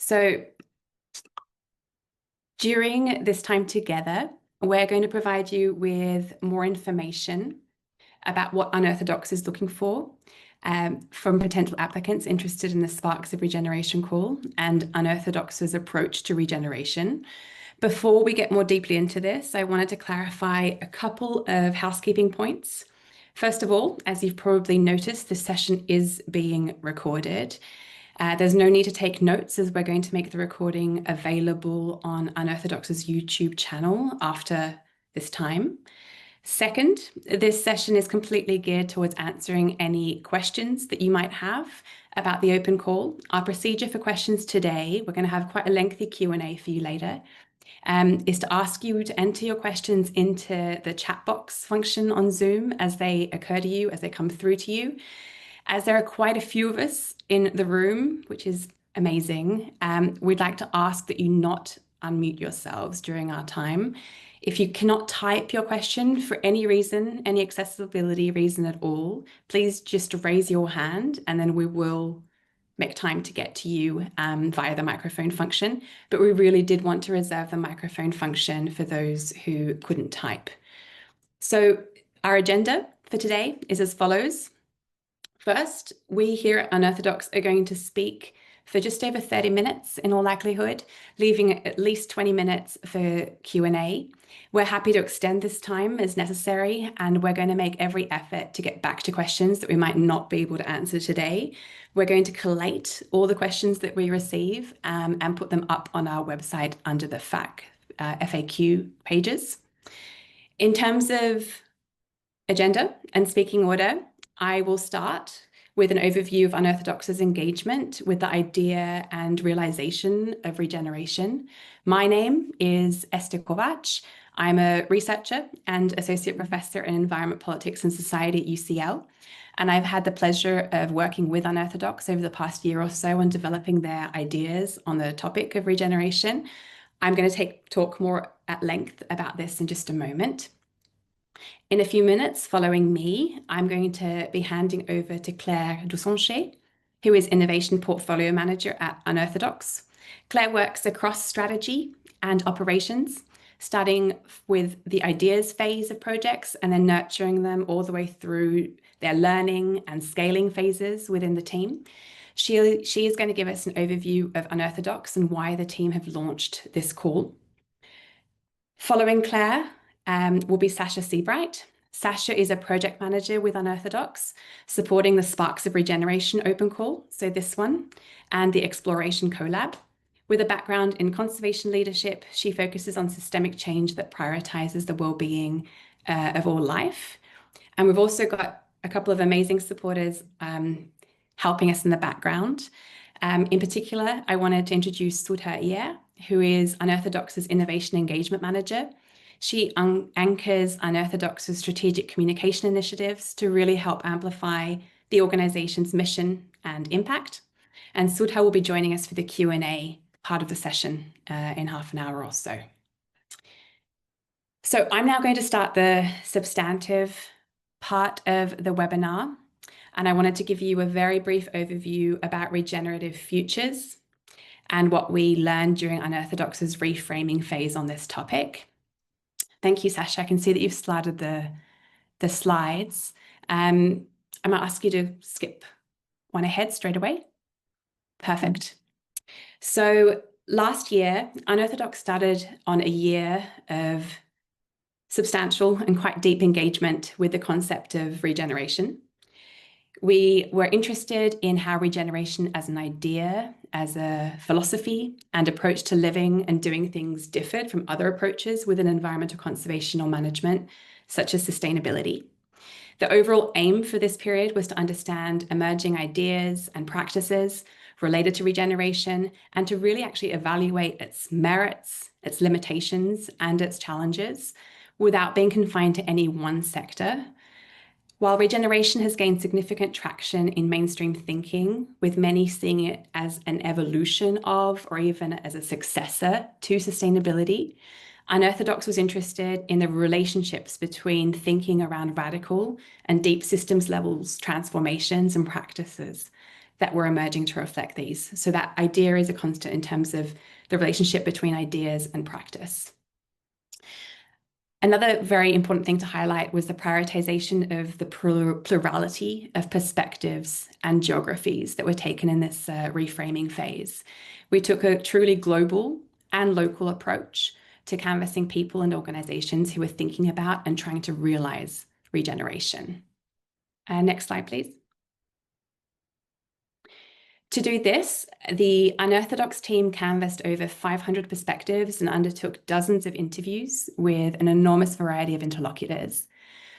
So during this time together, we're going to provide you with more information about what Unearthodox is looking for from potential applicants interested in the Sparks of Regeneration call and Unearthodox's approach to regeneration. Before we get more deeply into this, I wanted to clarify a couple of housekeeping points. First of all, as you've probably noticed, this session is being recorded. There's no need to take notes as we're going to make the recording available on Unearthodox's YouTube channel after this time. Second, this session is completely geared towards answering any questions that you might have about the open call. Our procedure for questions today, we're going to have quite a lengthy Q&A for you later, is to ask you to enter your questions into the chat box function on Zoom as they occur to you, as they come through to you. As there are quite a few of us in the room, which is amazing, we'd like to ask that you not unmute yourselves during our time. If you cannot type your question for any reason, any accessibility reason at all, please just raise your hand and then we will make time to get to you via the microphone function. But we really did want to reserve the microphone function for those who couldn't type. So our agenda for today is as follows. First, we here at Unearthodox are going to speak for just over 30 minutes in all likelihood, leaving at least 20 minutes for Q&A. We're happy to extend this time as necessary, and we're going to make every effort to get back to questions that we might not be able to answer today. We're going to collate all the questions that we receive and put them up on our website under the FAQ pages. In terms of agenda and speaking order, I will start with an overview of Unearthodox's engagement with the idea and realization of regeneration. My name is Esther Kovac. I'm a researcher and associate professor in environment politics and society at UCL. And I've had the pleasure of working with Unearthodox over the past year or so on developing their ideas on the topic of regeneration. I'm going to talk more at length about this in just a moment. In a few minutes following me, I'm going to be handing over to Claire Dussanchet, who is Innovation Portfolio Manager at Unearthodox. Claire works across strategy and operations, starting with the ideas phase of projects and then nurturing them all the way through their learning and scaling phases within the team. She is going to give us an overview of Unearthodox and why the team have launched this call. Following Claire, will be Sasha Seabright. Sasha is a project manager with Unearthodox, supporting the Sparks of Regeneration open call, so this one, and the Exploration Collab. With a background in conservation leadership, she focuses on systemic change that prioritizes the well-being of all life. And we've also got a couple of amazing supporters helping us in the background. In particular, I wanted to introduce Sudha Iyer, who is Unearthodox's Innovation Engagement Manager. She anchors Unearthodox's strategic communication initiatives to really help amplify the organization's mission and impact. And Sudha will be joining us for the Q&A part of the session in half an hour or so. So I'm now going to start the substantive part of the webinar. And I wanted to give you a very brief overview about regenerative futures and what we learned during Unearthodox's reframing phase on this topic. Thank you, Sasha. I can see that you've started the slides. I might ask you to skip one ahead straight away. Perfect. So last year, Unearthodox started on a year of substantial and quite deep engagement with the concept of regeneration. We were interested in how regeneration as an idea, as a philosophy and approach to living and doing things differed from other approaches within environmental conservation or management, such as sustainability. The overall aim for this period was to understand emerging ideas and practices related to regeneration and to really actually evaluate its merits, its limitations, and its challenges without being confined to any one sector. While regeneration has gained significant traction in mainstream thinking, with many seeing it as an evolution of or even as a successor to sustainability, Unearthodox was interested in the relationships between thinking around radical and deep systems levels transformations and practices that were emerging to reflect these. So that idea is a constant in terms of the relationship between ideas and practice. Another very important thing to highlight was the prioritization of the plurality of perspectives and geographies that were taken in this reframing phase. We took a truly global and local approach to canvassing people and organizations who were thinking about and trying to realize regeneration. Next slide, please. To do this, the Unearthodox team canvassed over 500 perspectives and undertook dozens of interviews with an enormous variety of interlocutors,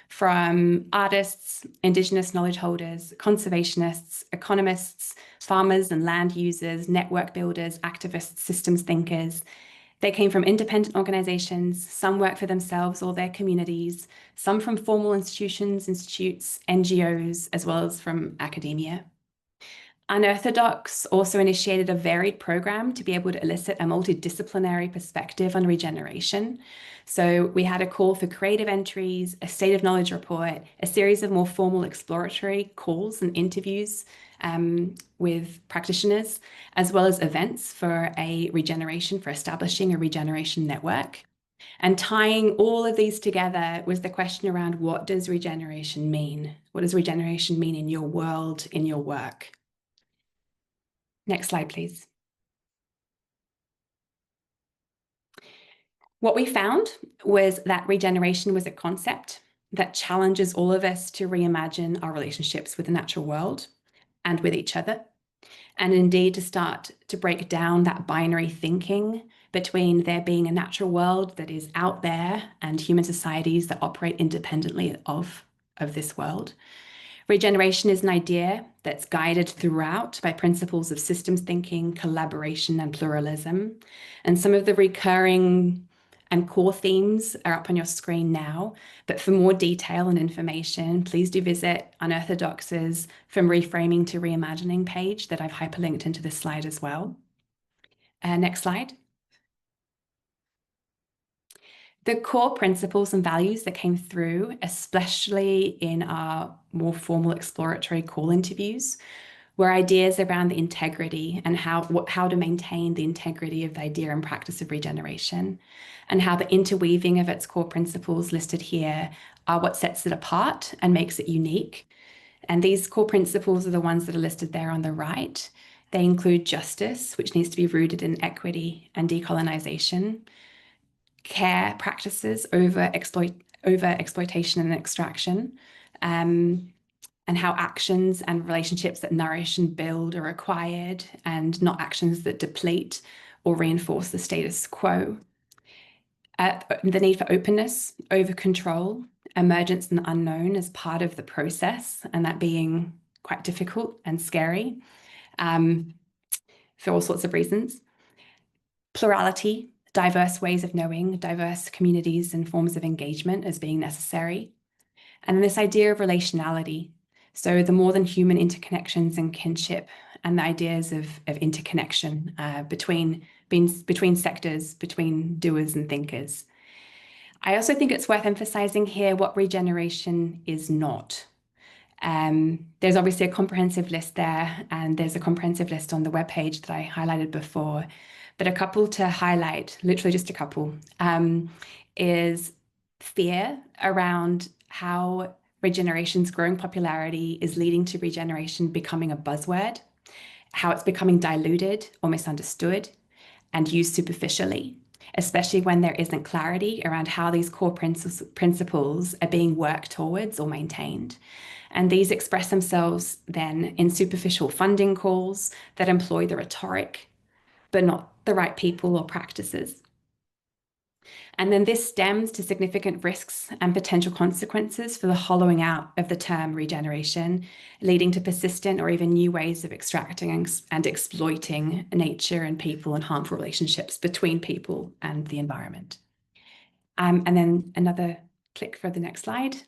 from artists, Indigenous knowledge holders, conservationists, economists, farmers and land users, network builders, activists, systems thinkers. They came from independent organizations, some work for themselves or their communities, some from formal institutions, institutes, NGOs, as well as from academia. Unearthodox also initiated a varied program to be able to elicit a multidisciplinary perspective on regeneration. So we had a call for creative entries, a state of knowledge report, a series of more formal exploratory calls and interviews with practitioners, as well as events for establishing a regeneration network. And tying all of these together was the question around, what does regeneration mean? What does regeneration mean in your world, in your work? Next slide, please. What we found was that regeneration was a concept that challenges all of us to reimagine our relationships with the natural world and with each other, and indeed to start to break down that binary thinking between there being a natural world that is out there and human societies that operate independently of this world. Regeneration is an idea that's guided throughout by principles of systems thinking, collaboration, and pluralism. And some of the recurring and core themes are up on your screen now. But for more detail and information, please do visit Unearthodox's From Reframing to Reimagining page that I've hyperlinked into this slide as well. Next slide. The core principles and values that came through, especially in our more formal exploratory call interviews, were ideas around the integrity and how to maintain the integrity of the idea and practice of regeneration, and how the interweaving of its core principles listed here are what sets it apart and makes it unique. And these core principles are the ones that are listed there on the right. They include justice, which needs to be rooted in equity and decolonization, care practices over exploitation and extraction, and how actions and relationships that nourish and build are required, and not actions that deplete or reinforce the status quo. The need for openness over control, emergence and the unknown as part of the process, and that being quite difficult and scary for all sorts of reasons. Plurality, diverse ways of knowing, diverse communities and forms of engagement as being necessary. And this idea of relationality, so the more than human interconnections and kinship, and the ideas of interconnection between sectors, between doers and thinkers. I also think it's worth emphasizing here what regeneration is not. There's obviously a comprehensive list there, and there's a comprehensive list on the webpage that I highlighted before. But a couple to highlight, literally just a couple, is fear around how regeneration's growing popularity is leading to regeneration becoming a buzzword, how it's becoming diluted or misunderstood and used superficially, especially when there isn't clarity around how these core principles are being worked towards or maintained. And these express themselves then in superficial funding calls that employ the rhetoric, but not the right people or practices. And then this stems to significant risks and potential consequences for the hollowing out of the term regeneration, leading to persistent or even new ways of extracting and exploiting nature and people and harmful relationships between people and the environment. And then another click for the next slide.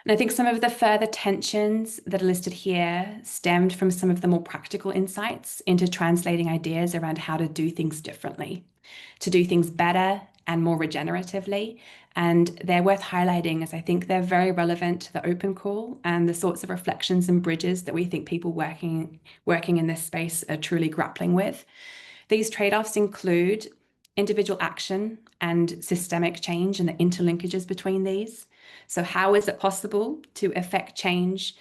And I think some of the further tensions that are listed here stemmed from some of the more practical insights into translating ideas around how to do things differently, to do things better and more regeneratively. And they're worth highlighting as I think they're very relevant to the open call and the sorts of reflections and bridges that we think people working in this space are truly grappling with. These trade-offs include individual action and systemic change and the interlinkages between these. So how is it possible to effect change?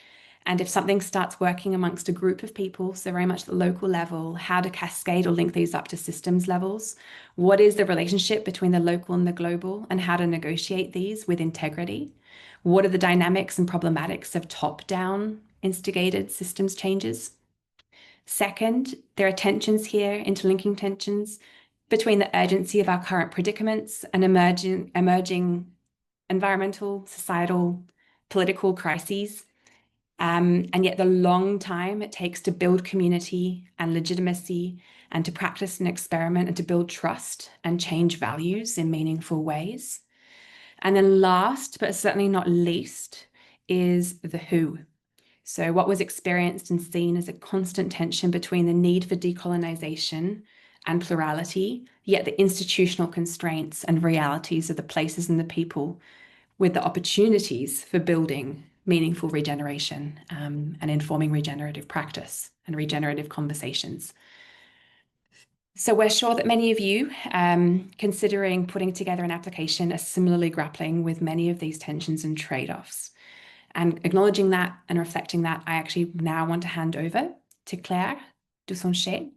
And if something starts working amongst a group of people, so very much the local level, how to cascade or link these up to systems levels? What is the relationship between the local and the global, and how to negotiate these with integrity? What are the dynamics and problematics of top-down instigated systems changes? Second, there are tensions here, interlinking tensions between the urgency of our current predicaments and emerging environmental, societal, political crises, and yet the long time it takes to build community and legitimacy and to practice and experiment and to build trust and change values in meaningful ways. And then last, but certainly not least, is the who. So what was experienced and seen as a constant tension between the need for decolonization and plurality, yet the institutional constraints and realities of the places and the people with the opportunities for building meaningful regeneration and informing regenerative practice and regenerative conversations. So we're sure that many of you considering putting together an application are similarly grappling with many of these tensions and trade-offs. And acknowledging that and reflecting that, I actually now want to hand over to Claire Dussanchet,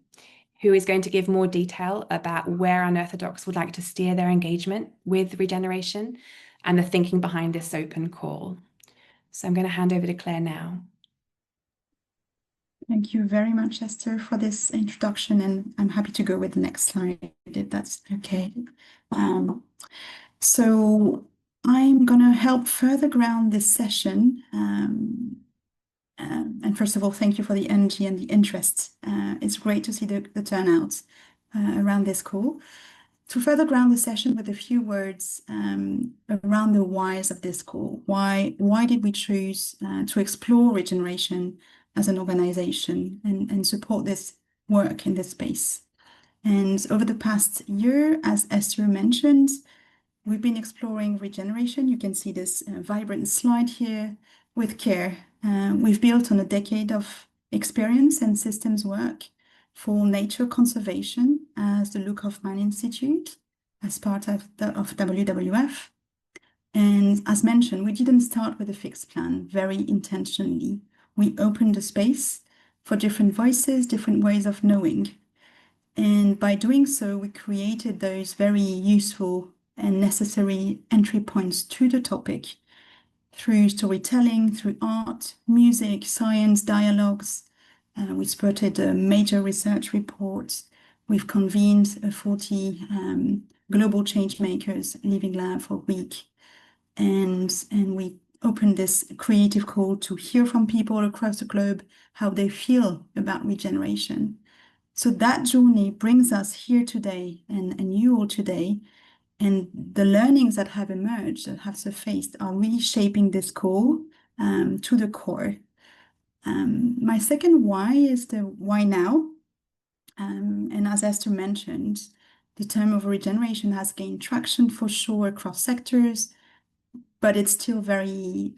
who is going to give more detail about where Unearthodox would like to steer their engagement with regeneration and the thinking behind this open call. So I'm going to hand over to Claire now. Thank you very much, Esther, for this introduction, and I'm happy to go with the next slide, if that's okay. So I'm going to help further ground this session. And first of all, thank you for the energy and the interest. It's great to see the turnout around this call. To further ground the session with a few words around the whys of this call. Why did we choose to explore regeneration as an organization and support this work in this space? And over the past year, as Esther mentioned, we've been exploring regeneration. You can see this vibrant slide here with care. We've built on a decade of experience and systems work for nature conservation as the Luke Hoffman Institute, as part of WWF. And as mentioned, we didn't start with a fixed plan very intentionally. We opened the space for different voices, different ways of knowing. And by doing so, we created those very useful and necessary entry points to the topic through storytelling, through art, music, science, dialogues. We spotted a major research report. We've convened a 40 global change makers living lab for a week. And we opened this creative call to hear from people across the globe how they feel about regeneration. So that journey brings us here today and you all today. And the learnings that have emerged, that have surfaced, are really shaping this call to the core. My second why is the why now. And as Esther mentioned, the term of regeneration has gained traction for sure across sectors, but it's still very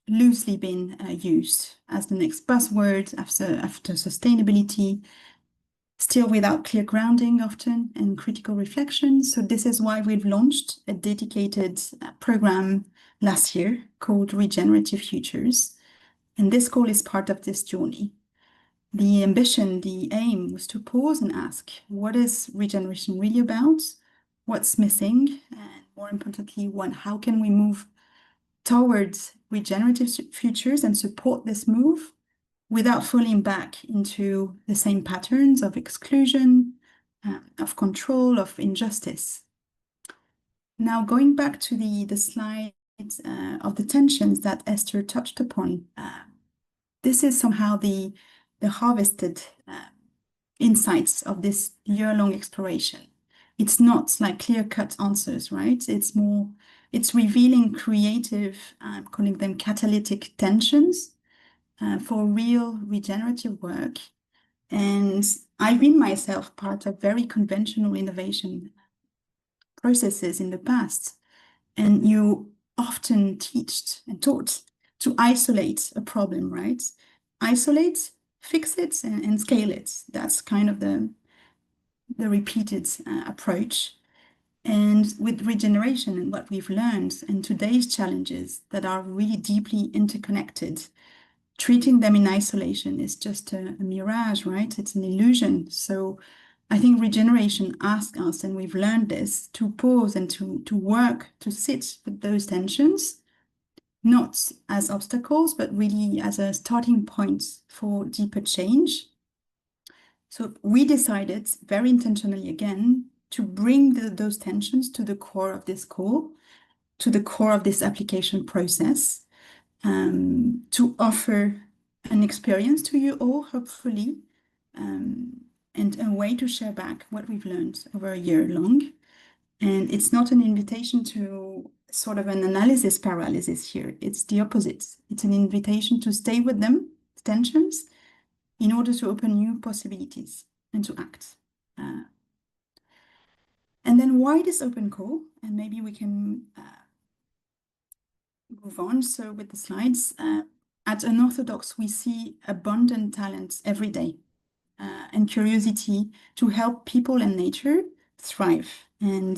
loosely been used as the next buzzword after sustainability, still without clear grounding often and critical reflection. So this is why we've launched a dedicated program last year called Regenerative Futures. And this call is part of this journey. The ambition, the aim was to pause and ask, what is regeneration really about? What's missing? And more importantly, how can we move towards regenerative futures and support this move without falling back into the same patterns of exclusion, of control, of injustice? Now, going back to the slide of the tensions that Esther touched upon, this is somehow the harvested insights of this year-long exploration. It's not like clear-cut answers, right? It's more It's revealing creative, I'm calling them catalytic tensions for real regenerative work. And I've been myself part of very conventional innovation processes in the past. And you often taught to isolate a problem, right? Isolate, fix it, and scale it. That's kind of the repeated approach. And with regeneration and what we've learned and today's challenges that are really deeply interconnected, treating them in isolation is just a mirage, right? It's an illusion. So I think regeneration asks us, and we've learned this, to pause and to work, to sit with those tensions, not as obstacles, but really as a starting point for deeper change. So we decided very intentionally again to bring those tensions to the core of this call, to the core of this application process, to offer an experience to you all, hopefully, and a way to share back what we've learned over a year long. And it's not an invitation to sort of an analysis paralysis here. It's the opposite. It's an invitation to stay with them, tensions, in order to open new possibilities and to act. And then why this open call? And maybe we can move on. So with the slides, at Unearthodox, we see abundant talents every day and curiosity to help people and nature thrive. And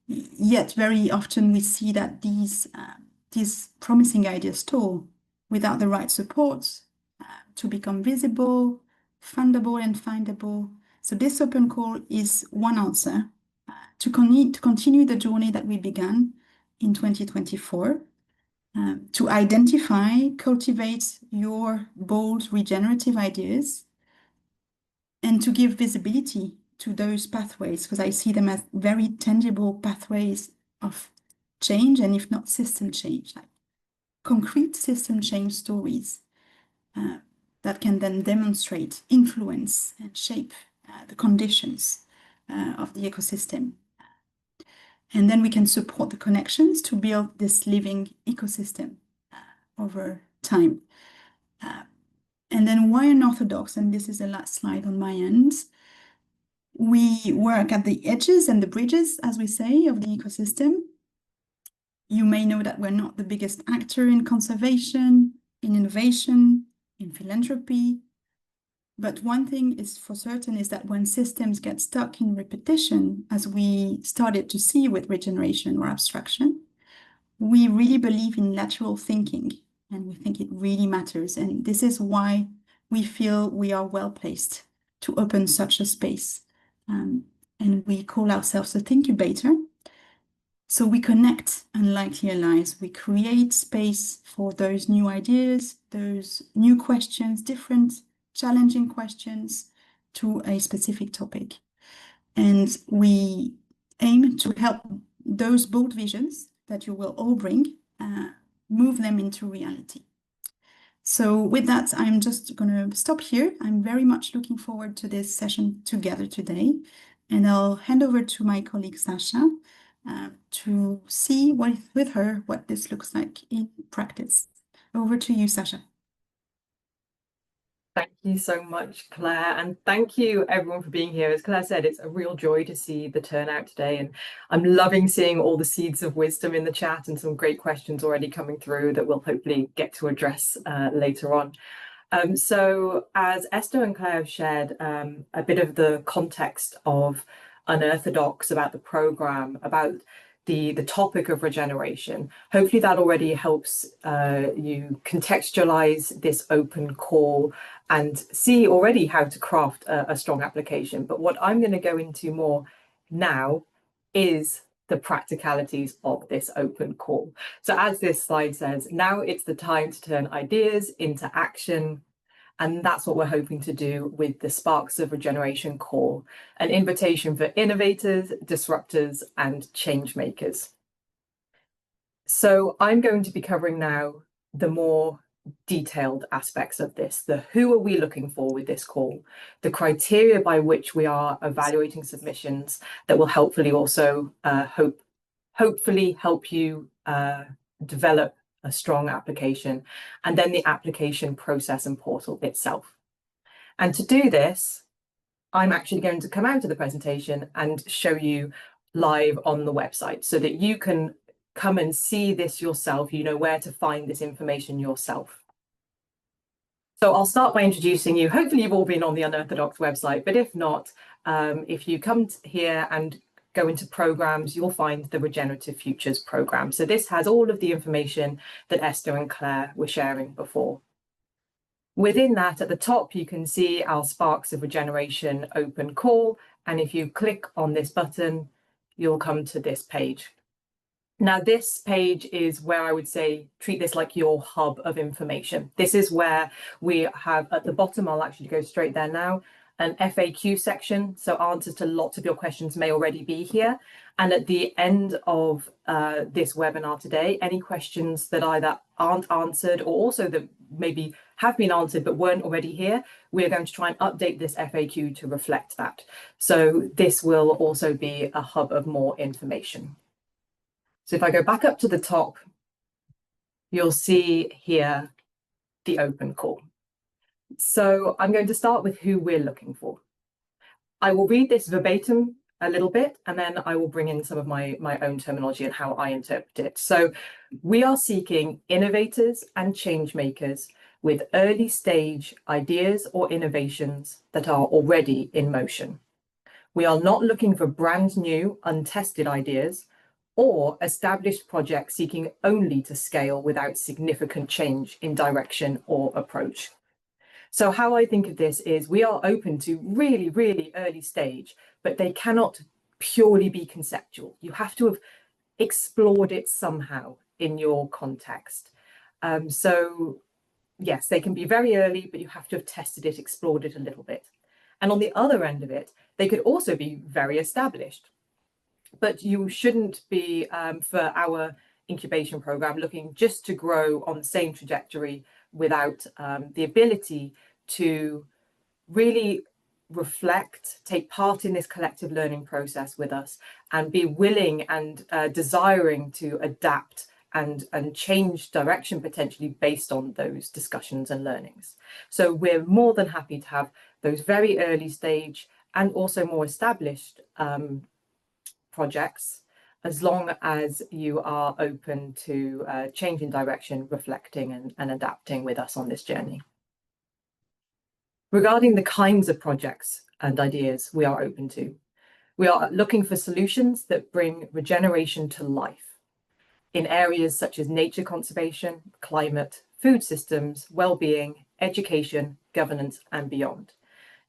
yet very often we see that these promising ideas stall without the right support to become visible, fundable, and findable. So this open call is one answer to continue the journey that we began in 2024, to identify, cultivate your bold regenerative ideas, and to give visibility to those pathways, because I see them as very tangible pathways of change, and if not system change, like concrete system change stories that can then demonstrate, influence, and shape the conditions of the ecosystem. And then we can support the connections to build this living ecosystem over time. And then why Unearthodox? And this is the last slide on my end. We work at the edges and the bridges, as we say, of the ecosystem. You may know that we're not the biggest actor in conservation, in innovation, in philanthropy. But one thing is for certain is that when systems get stuck in repetition, as we started to see with regeneration or abstraction, we really believe in lateral thinking, and we think it really matters. And this is why we feel we are well placed to open such a space. And we call ourselves a incubator. So we connect unlikely allies. We create space for those new ideas, those new questions, different challenging questions to a specific topic. And we aim to help those bold visions that you will all bring, move them into reality. So with that, I'm just going to stop here. I'm very much looking forward to this session together today. And I'll hand over to my colleague, Sasha, to see with her what this looks like in practice. Over to you, Sasha. Thank you so much, Claire, and thank you everyone for being here. As Claire said, it's a real joy to see the turnout today, and I'm loving seeing all the seeds of wisdom in the chat and some great questions already coming through that we'll hopefully get to address later on. So as Esther and Claire have shared a bit of the context of Unearthodox, about the program, about the topic of regeneration, hopefully that already helps you contextualize this open call and see already how to craft a strong application. But what I'm going to go into more now is the practicalities of this open call. So as this slide says, now it's the time to turn ideas into action. And that's what we're hoping to do with the Sparks of Regeneration call, an invitation for innovators, disruptors, and change makers. So I'm going to be covering now the more detailed aspects of this. The who are we looking for with this call, the criteria by which we are evaluating submissions that will hopefully also hopefully help you develop a strong application, and then the application process and portal itself. And to do this, I'm actually going to come out of the presentation and show you live on the website so that you can come and see this yourself. You know where to find this information yourself. So I'll start by introducing you. Hopefully you've all been on the Unearthodox website, but if not, if you come here and go into programs, you'll find the Regenerative Futures program. So this has all of the information that Esther and Claire were sharing before. Within that, at the top, you can see our Sparks of Regeneration open call. And if you click on this button, you'll come to this page. Now, this page is where I would say, treat this like your hub of information. This is where we have at the bottom, I'll actually go straight there now, an FAQ section. So answers to lots of your questions may already be here. And at the end of this webinar today, any questions that either aren't answered or also that maybe have been answered but weren't already here, we're going to try and update this FAQ to reflect that. So this will also be a hub of more information. So if I go back up to the top, you'll see here the open call. So I'm going to start with who we're looking for. I will read this verbatim a little bit, and then I will bring in some of my own terminology and how I interpret it. So we are seeking innovators and change makers with early stage ideas or innovations that are already in motion. We are not looking for brand new, untested ideas or established projects seeking only to scale without significant change in direction or approach. So how I think of this is we are open to really, really early stage, but they cannot purely be conceptual. You have to have explored it somehow in your context. So yes, they can be very early, but you have to have tested it, explored it a little bit. And on the other end of it, they could also be very established. But you shouldn't be, for our incubation program, looking just to grow on the same trajectory without the ability to really reflect, take part in this collective learning process with us, and be willing and desiring to adapt and change direction potentially based on those discussions and learnings. So we're more than happy to have those very early stage and also more established projects, as long as you are open to changing direction, reflecting and adapting with us on this journey. Regarding the kinds of projects and ideas we are open to, we are looking for solutions that bring regeneration to life in areas such as nature conservation, climate, food systems, well-being, education, governance, and beyond.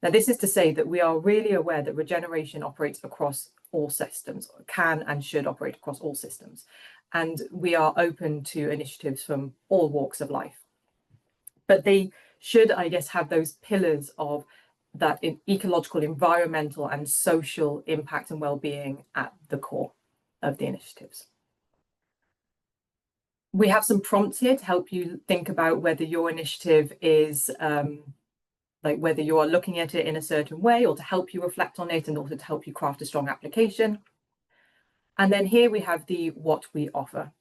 Now, this is to say that we are really aware that regeneration operates across all systems, can and should operate across all systems. And we are open to initiatives from all walks of life. But they should, I guess, have those pillars of that ecological, environmental, and social impact and well-being at the core of the initiatives. We have some prompts here to help you think about whether your initiative is whether you are looking at it in a certain way, or to help you reflect on it and also to help you craft a strong application. And then here we have the what we offer.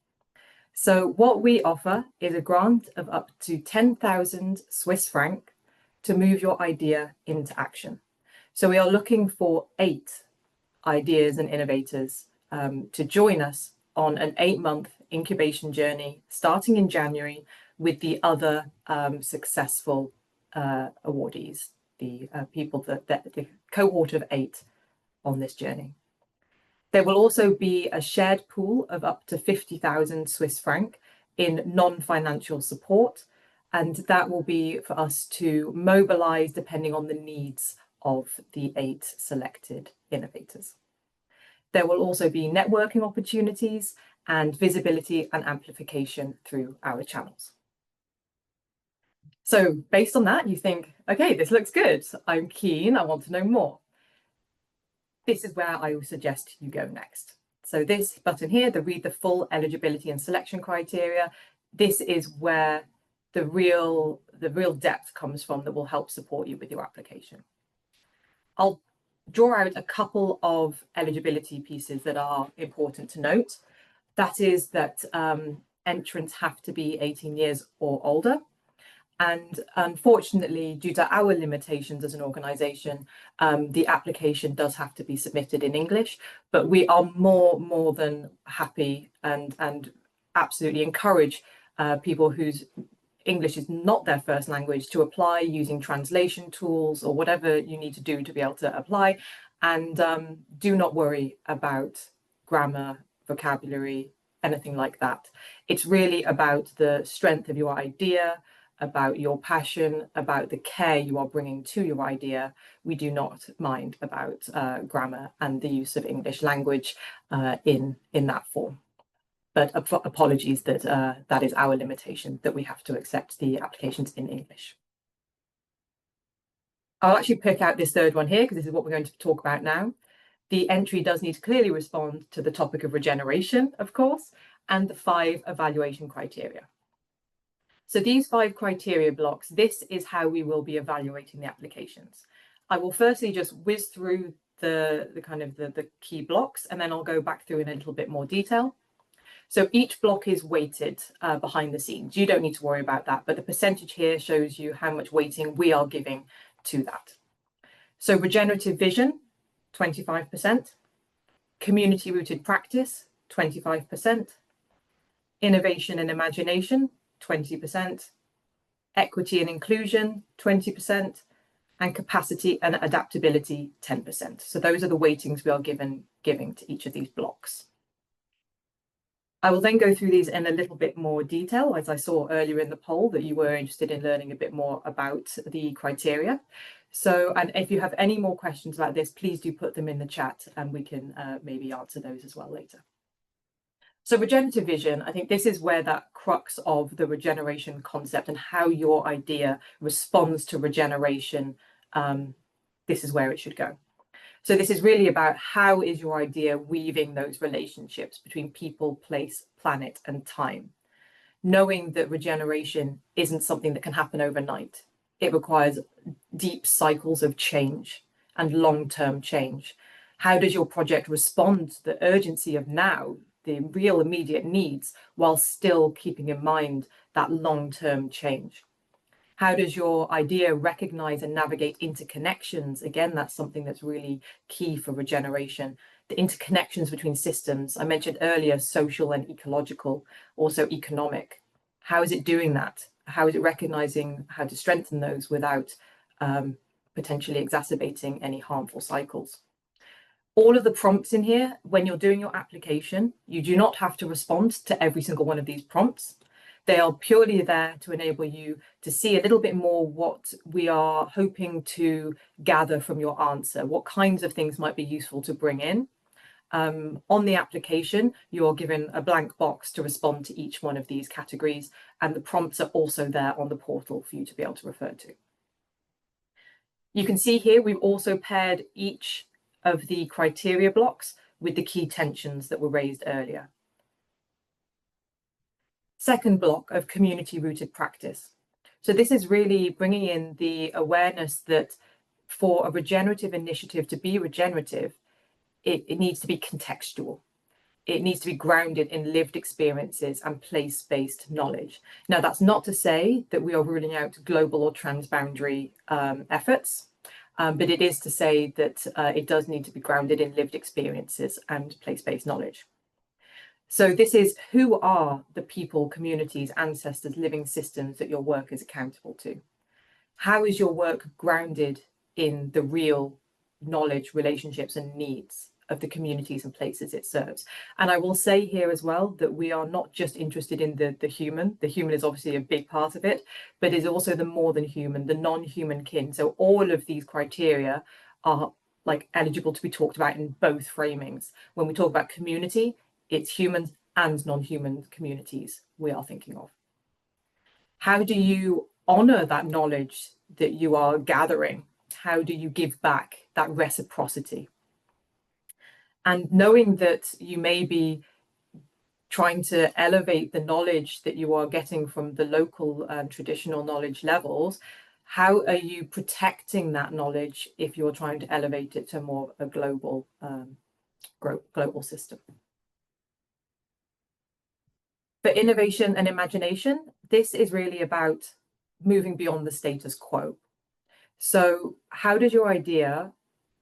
So what we offer is a grant of up to 10,000 Swiss franc to move your idea into action. So we are looking for 8 ideas and innovators to join us on an 8-month incubation journey starting in January with the other successful awardees, the people the cohort of 8 on this journey. There will also be a shared pool of up to 50,000 Swiss franc in non-financial support, and that will be for us to mobilize depending on the needs of the 8 selected innovators. There will also be networking opportunities and visibility and amplification through our channels. So based on that, you think, okay, this looks good. I'm keen, I want to know more. This is where I will suggest you go next. So this button here, the read the full eligibility and selection criteria, this is where the real depth comes from that will help support you with your application. I'll draw out a couple of eligibility pieces that are important to note. That is that entrants have to be 18 years or older. And unfortunately, due to our limitations as an organisation, the application does have to be submitted in English, but we are more than happy and absolutely encourage people whose English is not their first language to apply using translation tools or whatever you need to do to be able to apply. And do not worry about grammar, vocabulary, anything like that. It's really about the strength of your idea, about your passion, about the care you are bringing to your idea. We do not mind about grammar and the use of English language in that form. But apologies that that is our limitation, that we have to accept the applications in English. I'll actually pick out this third one here because this is what we're going to talk about now. The entry does need to clearly respond to the topic of regeneration, of course, and the 5 evaluation criteria. So these 5 criteria blocks, this is how we will be evaluating the applications. I will firstly just whiz through the key blocks, and then I'll go back through in a little bit more detail. So each block is weighted behind the scenes. You don't need to worry about that, but the percentage here shows you how much weighting we are giving to that. So regenerative vision, 25%, community-rooted practice, 25%, innovation and imagination, 20%, equity and inclusion, 20%, and capacity and adaptability, 10%. So those are the weightings we are giving to each of these blocks. I will then go through these in a little bit more detail, as I saw earlier in the poll that you were interested in learning a bit more about the criteria. So, and if you have any more questions about this, please do put them in the chat and we can maybe answer those as well later. So regenerative vision, I think this is where that crux of the regeneration concept and how your idea responds to regeneration, this is where it should go. So this is really about how is your idea weaving those relationships between people, place, planet, and time. Knowing that regeneration isn't something that can happen overnight. It requires deep cycles of change and long-term change. How does your project respond to the urgency of now, the real immediate needs, while still keeping in mind that long-term change? How does your idea recognize and navigate interconnections? Again, that's something that's really key for regeneration. The interconnections between systems, I mentioned earlier, social and ecological, also economic. How is it doing that? How is it recognizing how to strengthen those without potentially exacerbating any harmful cycles? All of the prompts in here, when you're doing your application, you do not have to respond to every single one of these prompts. They are purely there to enable you to see a little bit more what we are hoping to gather from your answer, what kinds of things might be useful to bring in. On the application, you are given a blank box to respond to each one of these categories, and the prompts are also there on the portal for you to be able to refer to. You can see here we've also paired each of the criteria blocks with the key tensions that were raised earlier. Second block of community-rooted practice. So this is really bringing in the awareness that for a regenerative initiative to be regenerative, it needs to be contextual. It needs to be grounded in lived experiences and place-based knowledge. Now, that's not to say that we are ruling out global or transboundary efforts, but it is to say that it does need to be grounded in lived experiences and place-based knowledge. So this is who are the people, communities, ancestors, living systems that your work is accountable to? How is your work grounded in the real knowledge, relationships, and needs of the communities and places it serves? And I will say here as well that we are not just interested in the human. The human is obviously a big part of it, but is also the more than human, the non-human kin. So all of these criteria are like eligible to be talked about in both framings. When we talk about community, it's humans and non-human communities we are thinking of. How do you honor that knowledge that you are gathering? How do you give back that reciprocity? And knowing that you may be trying to elevate the knowledge that you are getting from the local traditional knowledge levels, how are you protecting that knowledge if you're trying to elevate it to more a global system? For innovation and imagination, this is really about moving beyond the status quo. So how does your idea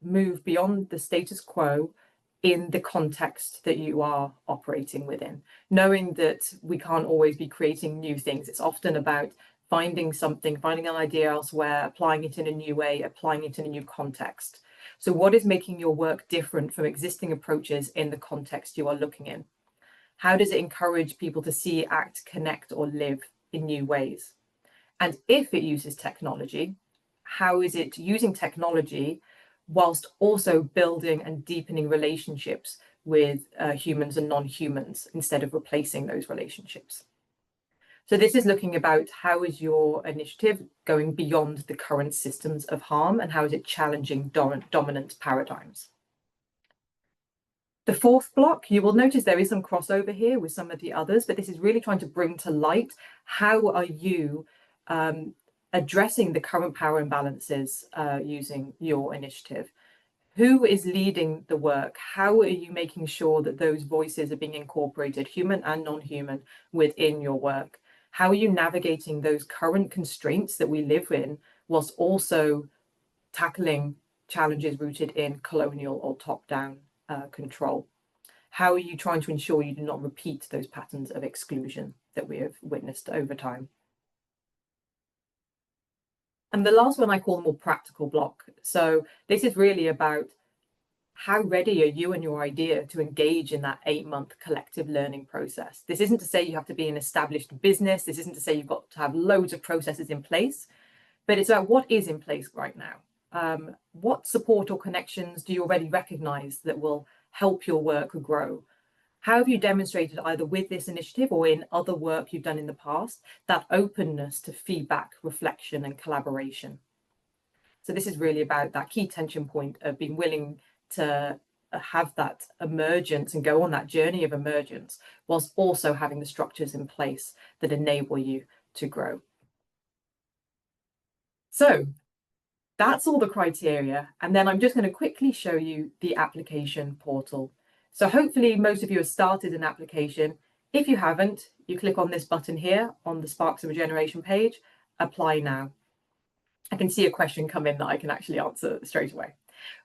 move beyond the status quo in the context that you are operating within? Knowing that we can't always be creating new things. It's often about finding something, finding an idea elsewhere, applying it in a new way, applying it in a new context. So what is making your work different from existing approaches in the context you are looking in? How does it encourage people to see, act, connect, or live in new ways? And if it uses technology, how is it using technology whilst also building and deepening relationships with humans and non-humans instead of replacing those relationships? So this is looking about how is your initiative going beyond the current systems of harm, and how is it challenging dominant paradigms? The fourth block, you will notice there is some crossover here with some of the others, but this is really trying to bring to light how are you addressing the current power imbalances using your initiative. Who is leading the work? How are you making sure that those voices are being incorporated, human and non-human, within your work? How are you navigating those current constraints that we live in, whilst also tackling challenges rooted in colonial or top-down control? How are you trying to ensure you do not repeat those patterns of exclusion that we have witnessed over time? And the last one I call the more practical block. So this is really about how ready are you and your idea to engage in that 8-month collective learning process? This isn't to say you have to be an established business. This isn't to say you've got to have loads of processes in place, but it's about what is in place right now. What support or connections do you already recognize that will help your work grow? How have you demonstrated, either with this initiative or in other work you've done in the past, that openness to feedback, reflection, and collaboration? So this is really about that key tension point of being willing to have that emergence and go on that journey of emergence, whilst also having the structures in place that enable you to grow. So that's all the criteria. And then I'm just going to quickly show you the application portal. So hopefully most of you have started an application. If you haven't, you click on this button here on the Sparks of Regeneration page, apply now. I can see a question come in that I can actually answer straight away.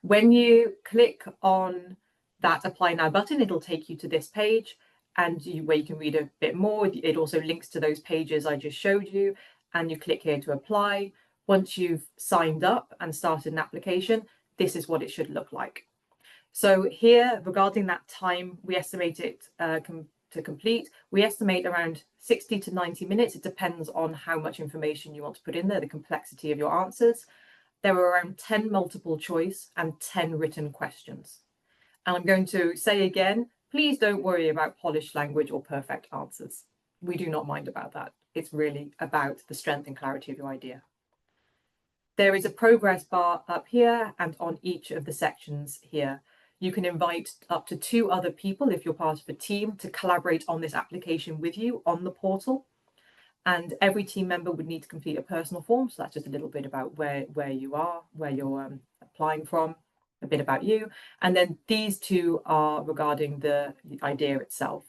When you click on that apply now button, it'll take you to this page and where you can read a bit more. It also links to those pages I just showed you, and you click here to apply. Once you've signed up and started an application, this is what it should look like. So here, regarding that time, we estimate it to complete. We estimate around 60 to 90 minutes. It depends on how much information you want to put in there, the complexity of your answers. There are around 10 multiple choice and 10 written questions. And I'm going to say again, please don't worry about polished language or perfect answers. We do not mind about that. It's really about the strength and clarity of your idea. There is a progress bar up here and on each of the sections here. You can invite up to 2 other people, if you're part of a team, to collaborate on this application with you on the portal. And every team member would need to complete a personal form. So that's just a little bit about where you are, where you're applying from, a bit about you. And then these 2 are regarding the idea itself.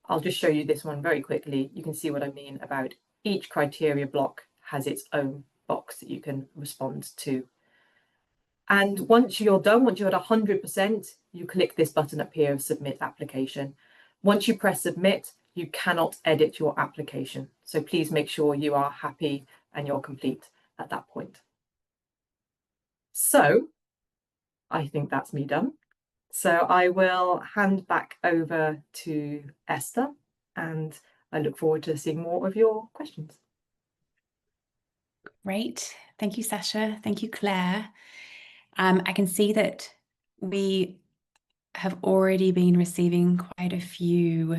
I'll just show you this one very quickly. You can see what I mean about each criteria block has its own box that you can respond to. And once you're done, once you're at 100%, you click this button up here of submit application. Once you press submit, you cannot edit your application. So please make sure you are happy and you're complete at that point. So I think that's me done. So I will hand back over to Esther, and I look forward to seeing more of your questions. Great. Thank you, Sasha. Thank you, Claire. I can see that we have already been receiving quite a few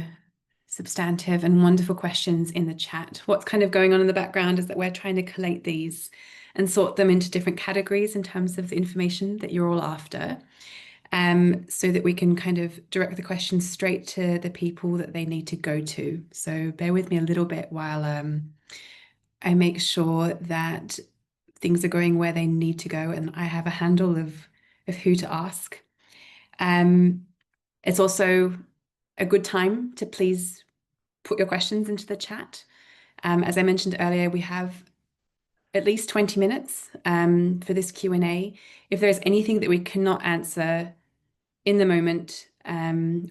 substantive and wonderful questions in the chat. What's kind of going on in the background is that we're trying to collate these and sort them into different categories in terms of the information that you're all after, so that we can kind of direct the questions straight to the people that they need to go to. So bear with me a little bit while I make sure that things are going where they need to go and I have a handle of who to ask. It's also a good time to please put your questions into the chat. As I mentioned earlier, we have at least 20 minutes for this Q&A. If there's anything that we cannot answer in the moment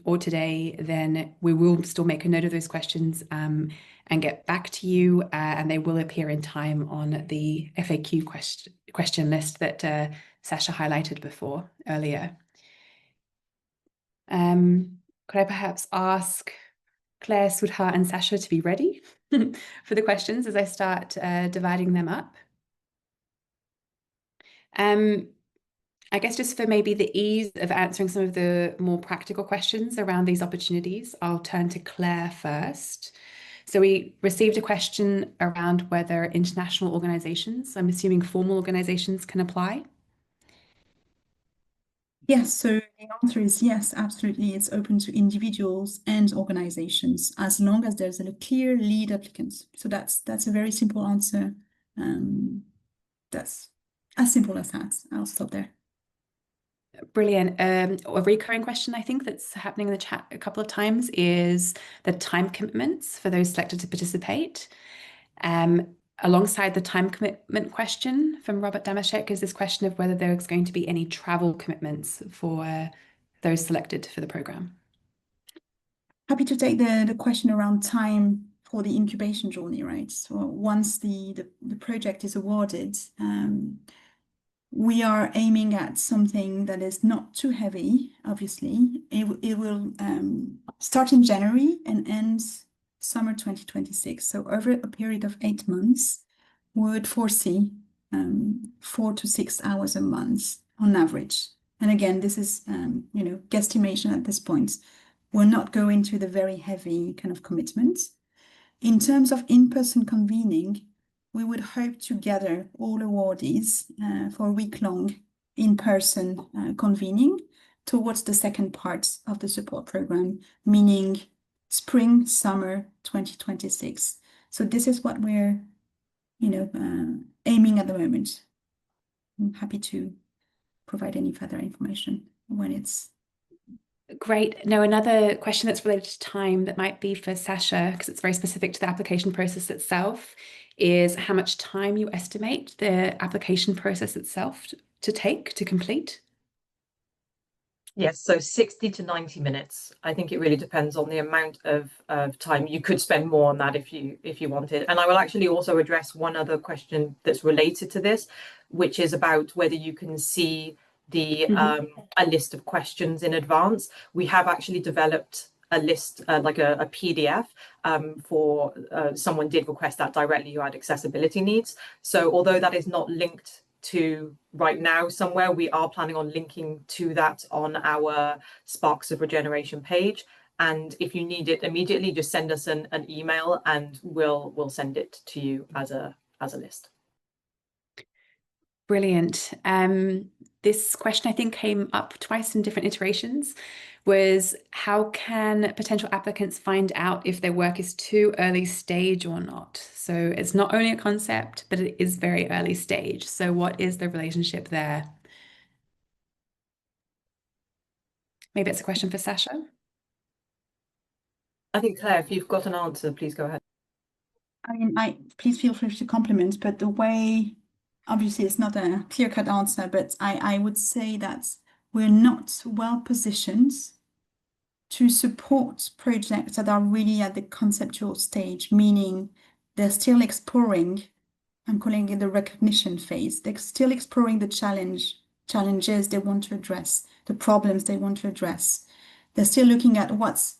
or today, then we will still make a note of those questions and get back to you, and they will appear in time on the FAQ question list that Sasha highlighted before earlier. Could I perhaps ask Claire, Sudha, and Sasha to be ready for the questions as I start dividing them up? I guess just for maybe the ease of answering some of the more practical questions around these opportunities, I'll turn to Claire first. So we received a question around whether international organizations, I'm assuming formal organizations, can apply. Yes, so the answer is yes, absolutely. It's open to individuals and organizations as long as there's a clear lead applicant. So that's a very simple answer. That's as simple as that. I'll stop there. Brilliant. A recurring question I think that's happening in the chat a couple of times is the time commitments for those selected to participate. Alongside the time commitment question from Robert Damashek is this question of whether there's going to be any travel commitments for those selected for the program. Happy to take the question around time for the incubation journey, right? So once the project is awarded, we are aiming at something that is not too heavy, obviously. It will start in January and end summer 2026. So over a period of 8 months, would foresee 4 to 6 hours a month on average. And again, this is, guesstimation at this point. We'll not go into the very heavy kind of commitments. In terms of in-person convening, we would hope to gather all awardees for a week-long in-person convening towards the second part of the support program, meaning spring, summer 2026. So this is what we're, aiming at the moment. I'm happy to provide any further information when it's. Great. Now, another question that's related to time that might be for Sasha, because it's very specific to the application process itself, is how much time you estimate the application process itself to take to complete? Yes, so 60 to 90 minutes. I think it really depends on the amount of time. You could spend more on that if you wanted. And I will actually also address one other question that's related to this, which is about whether you can see the a list of questions in advance. We have actually developed a list, like a PDF, for someone did request that directly who had accessibility needs. So although that is not linked to right now somewhere, we are planning on linking to that on our Sparks of Regeneration page. And if you need it immediately, just send us an email and we'll send it to you as a list. Brilliant. This question, I think, came up twice in different iterations, was how can potential applicants find out if their work is too early stage or not? So it's not only a concept, but it is very early stage. So what is the relationship there? Maybe it's a question for Sasha. I think, Claire, if you've got an answer, please go ahead. I mean, please feel free to compliment, but the way, obviously it's not a clear-cut answer, but I would say that we're not well positioned to support projects that are really at the conceptual stage, meaning they're still exploring, I'm calling it the recognition phase. They're still exploring the challenges they want to address, the problems they want to address. They're still looking at what's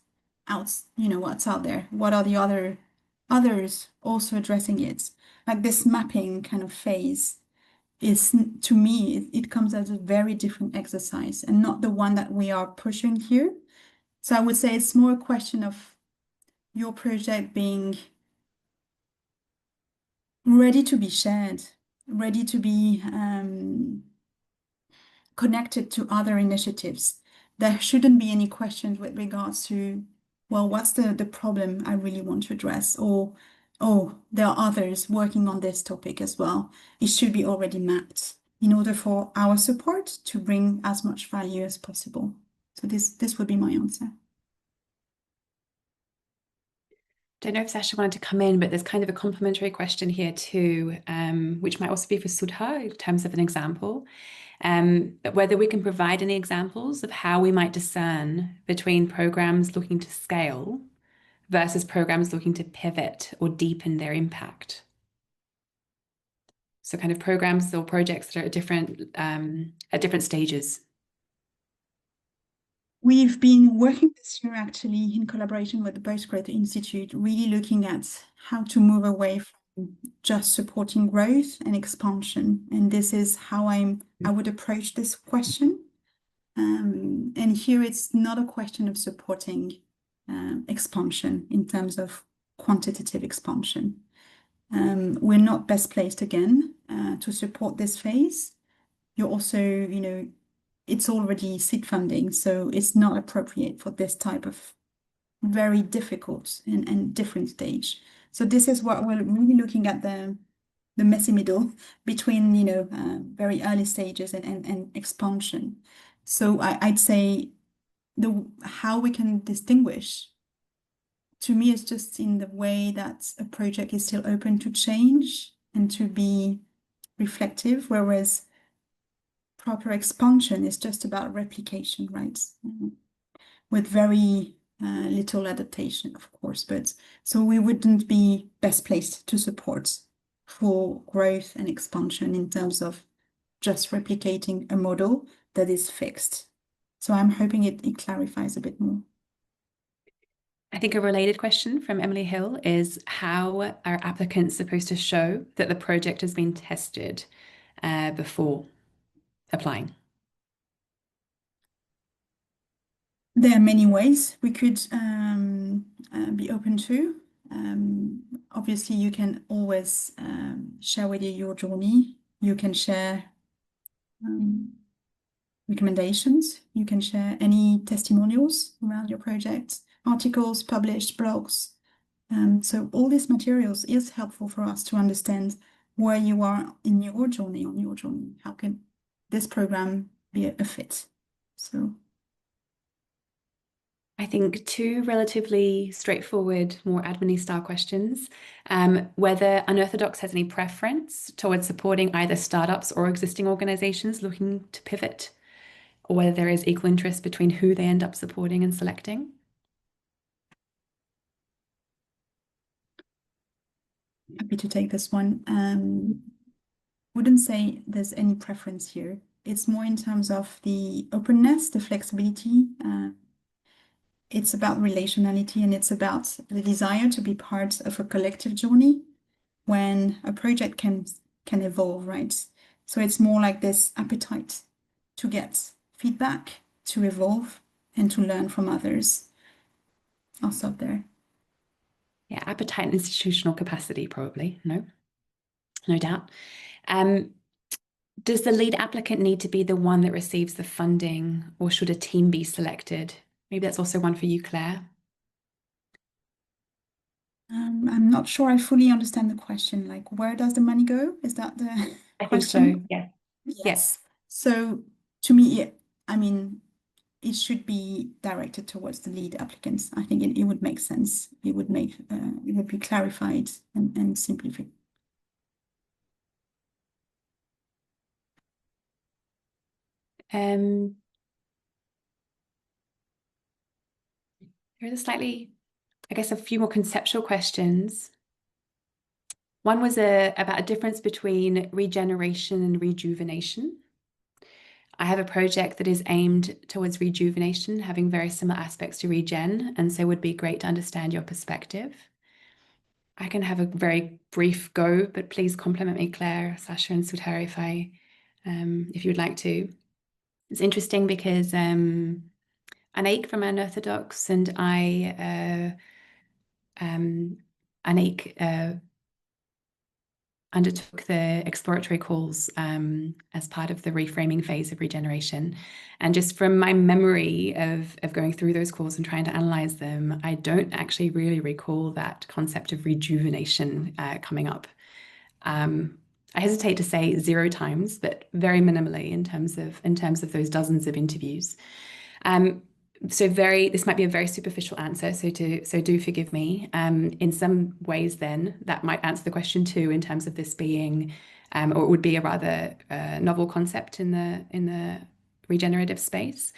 out, what's out there. What are the others also addressing it? Like this mapping kind of phase is, to me, it comes as a very different exercise and not the one that we are pushing here. So I would say it's more a question of your project being ready to be shared, ready to be connected to other initiatives. There shouldn't be any questions with regards to, well, what's the problem I really want to address? Or, oh, there are others working on this topic as well. It should be already mapped in order for our support to bring as much value as possible. So this would be my answer. Don't know if Sasha wanted to come in, but there's kind of a complementary question here too, which might also be for Sudha in terms of an example. Whether we can provide any examples of how we might discern between programs looking to scale versus programs looking to pivot or deepen their impact. So kind of programs or projects that are at different stages. We've been working this year actually in collaboration with the Postgraduate Institute, really looking at how to move away from just supporting growth and expansion. And this is how I would approach this question. And here it's not a question of supporting expansion in terms of quantitative expansion. We're not best placed again to support this phase. You're also, it's already seed funding, so it's not appropriate for this type of very difficult and different stage. So this is what we're really looking at, the messy middle between, very early stages and expansion. So I'd say how we can distinguish, to me, is just in the way that a project is still open to change and to be reflective, whereas proper expansion is just about replication, right? With very little adaptation, of course. But so we wouldn't be best placed to support for growth and expansion in terms of just replicating a model that is fixed. So I'm hoping it clarifies a bit more. I think a related question from Emily Hill is, how are applicants supposed to show that the project has been tested before applying? There are many ways we could be open to. Obviously, you can always share with you your journey. You can share recommendations. You can share any testimonials around your project, articles, published, blogs. So all these materials is helpful for us to understand where you are in your journey, on your journey. How can this program be a fit? So I think two relatively straightforward, more admin style questions. Whether Unearthodox has any preference towards supporting either startups or existing organizations looking to pivot, or whether there is equal interest between who they end up supporting and selecting. Happy to take this one. Wouldn't say there's any preference here. It's more in terms of the openness, the flexibility. It's about relationality, and it's about the desire to be part of a collective journey when a project can evolve, right? So it's more like this appetite to get feedback, to evolve, and to learn from others. I'll stop there. Yeah, appetite and institutional capacity, probably. No doubt. Does the lead applicant need to be the one that receives the funding, or should a team be selected? Maybe that's also one for you, Claire. I'm not sure I fully understand the question. Like, where does the money go? Is that the I question? think so, yeah. Yes. So to me, I mean, it should be directed towards the lead applicants. I think it would make sense. It would be clarified and simplified. There's a few more conceptual questions. One was about a difference between regeneration and rejuvenation. I have a project that is aimed towards rejuvenation, having very similar aspects to regen, and so it would be great to understand your perspective. I can have a very brief go, but please compliment me, Claire, Sasha, and Sudhari if you would like to. It's interesting because Anaik from Unearthodox and I, Anaik undertook the exploratory calls as part of the reframing phase of regeneration. And just from my memory of going through those calls and trying to analyze them, I don't actually really recall that concept of rejuvenation coming up. I hesitate to say 0 times, but very minimally in terms of those dozens of interviews. this might be a very superficial answer, so do forgive me. In some ways then that might answer the question too, in terms of this being or it would be a rather novel concept in the regenerative space.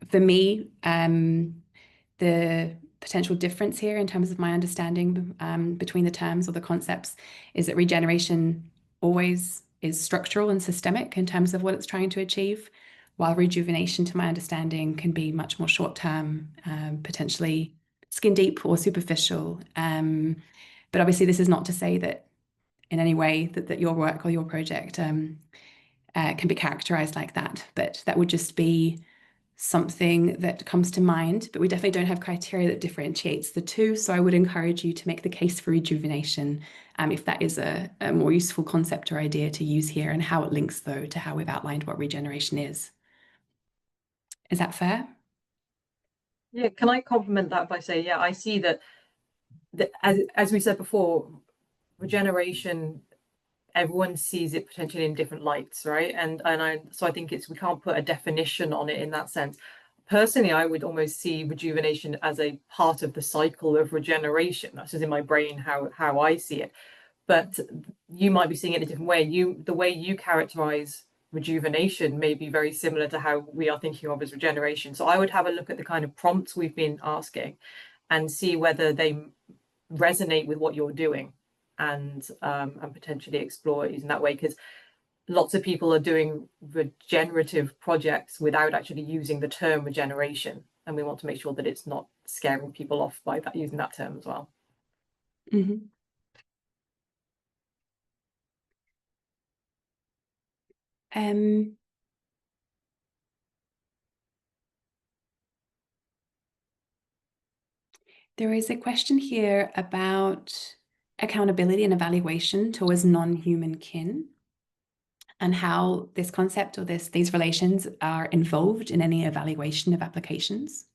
For me, the potential difference here in terms of my understanding between the terms or the concepts is that regeneration always is structural and systemic in terms of what it's trying to achieve, while rejuvenation, to my understanding, can be much more short-term, potentially skin deep or superficial. But obviously this is not to say that in any way that your work or your project can be characterized like that, but that would just be something that comes to mind. But we definitely don't have criteria that differentiates the two, so I would encourage you to make the case for rejuvenation if that is a more useful concept or idea to use here, and how it links though to how we've outlined what regeneration is. Is that fair? Yeah, can I complement that by saying, yeah, I see that as we said before, regeneration, everyone sees it potentially in different lights, right? So I think we can't put a definition on it in that sense. Personally, I would almost see rejuvenation as a part of the cycle of regeneration. That's just in my brain how I see it. But you might be seeing it in a different way. The way you characterize rejuvenation may be very similar to how we are thinking of as regeneration. So I would have a look at the kind of prompts we've been asking and see whether they resonate with what you're doing, and potentially explore it in that way, because lots of people are doing regenerative projects without actually using the term regeneration, and we want to make sure that it's not scaring people off by that, using that term as well. Mm-hmm. There is a question here about accountability and evaluation towards non-human kin, and how this concept or these relations are involved in any evaluation of applications,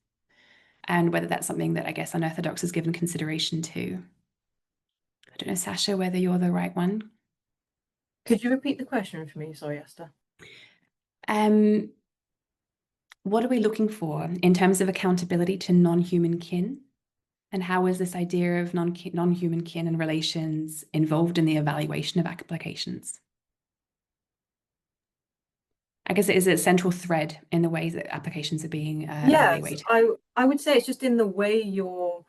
and whether that's something that I guess Unearthodox has given consideration to. I don't know, Sasha, whether you're the right one. Could you repeat the question for me? Sorry, Esther. What are we looking for in terms of accountability to non-human kin? And how is this idea of non-human kin and relations involved in the evaluation of applications? I guess it is a central thread in the ways that applications are being evaluated. I would say it's just in the way you're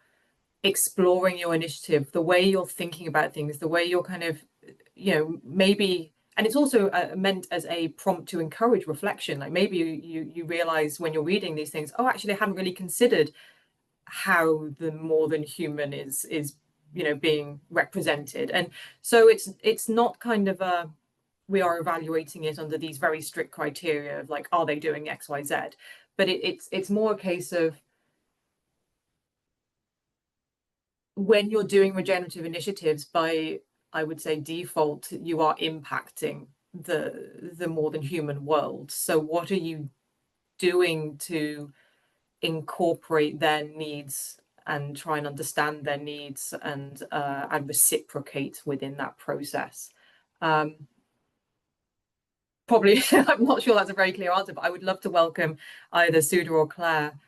exploring your initiative, the way you're thinking about things, the way you're kind of, maybe, and it's also meant as a prompt to encourage reflection. Like maybe you realize when you're reading these things, oh, actually I hadn't really considered how the more than human is being represented. And so it's not kind of we are evaluating it under these very strict criteria of like, are they doing X, Y, Z? But it's more a case of, when you're doing regenerative initiatives, by, I would say, default, you are impacting the more than human world. So what are you doing to incorporate their needs and try and understand their needs and reciprocate within that process? Probably, I'm not sure that's a very clear answer, but I would love to welcome either Suda or Claire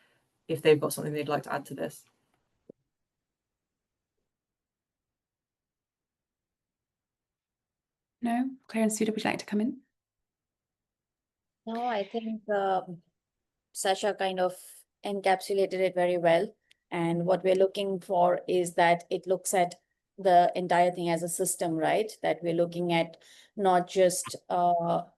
if they've got something they'd like to add to this. No? Claire and Suda, would you like to come in? No, I think Sasha kind of encapsulated it very well. And what we're looking for is that it looks at the entire thing as a system, right? That we're looking at not just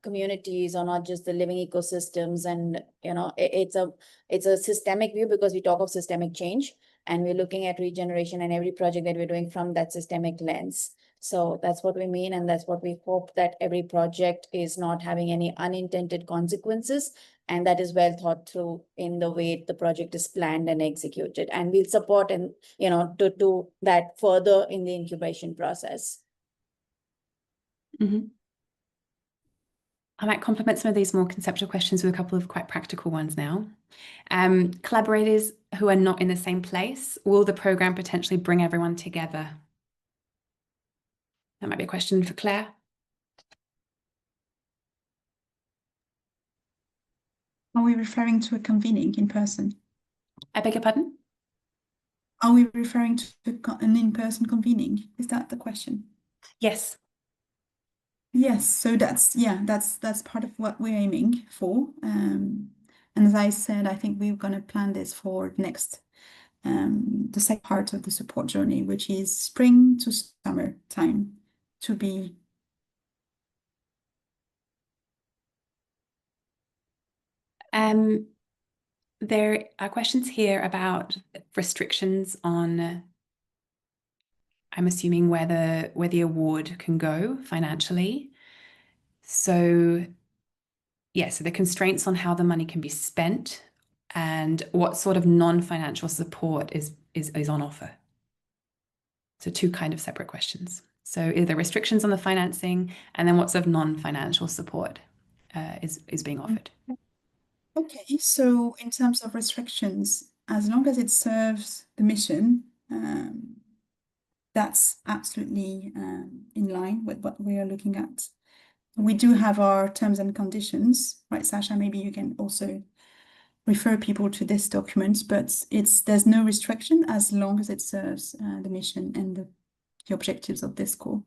communities or not just the living ecosystems. And, it's a systemic view, because we talk of systemic change, and we're looking at regeneration and every project that we're doing from that systemic lens. So that's what we mean, and that's what we hope, that every project is not having any unintended consequences, and that is well thought through in the way the project is planned and executed. And we'll support and, to do that further in the incubation process. Mm-hmm. I might complement some of these more conceptual questions with a couple of quite practical ones now. Collaborators who are not in the same place, will the program potentially bring everyone together? That might be a question for Claire. Are we referring to a convening in person? I beg your pardon? Are we referring to an in-person convening? Is that the question? Yes. Yes, so that's part of what we're aiming for. And as I said, I think we're going to plan this for next the second part of the support journey, which is spring to summer time to be. There are questions here about restrictions on, I'm assuming, where the award can go financially. So yeah, so the constraints on how the money can be spent and what sort of non-financial support is on offer. So two kind of separate questions. So either restrictions on the financing and then what sort of non-financial support is being offered. Okay, so in terms of restrictions, as long as it serves the mission, that's absolutely in line with what we are looking at. We do have our terms and conditions, right, Sasha? Maybe you can also refer people to this document, but there's no restriction as long as it serves the mission and the objectives of this call.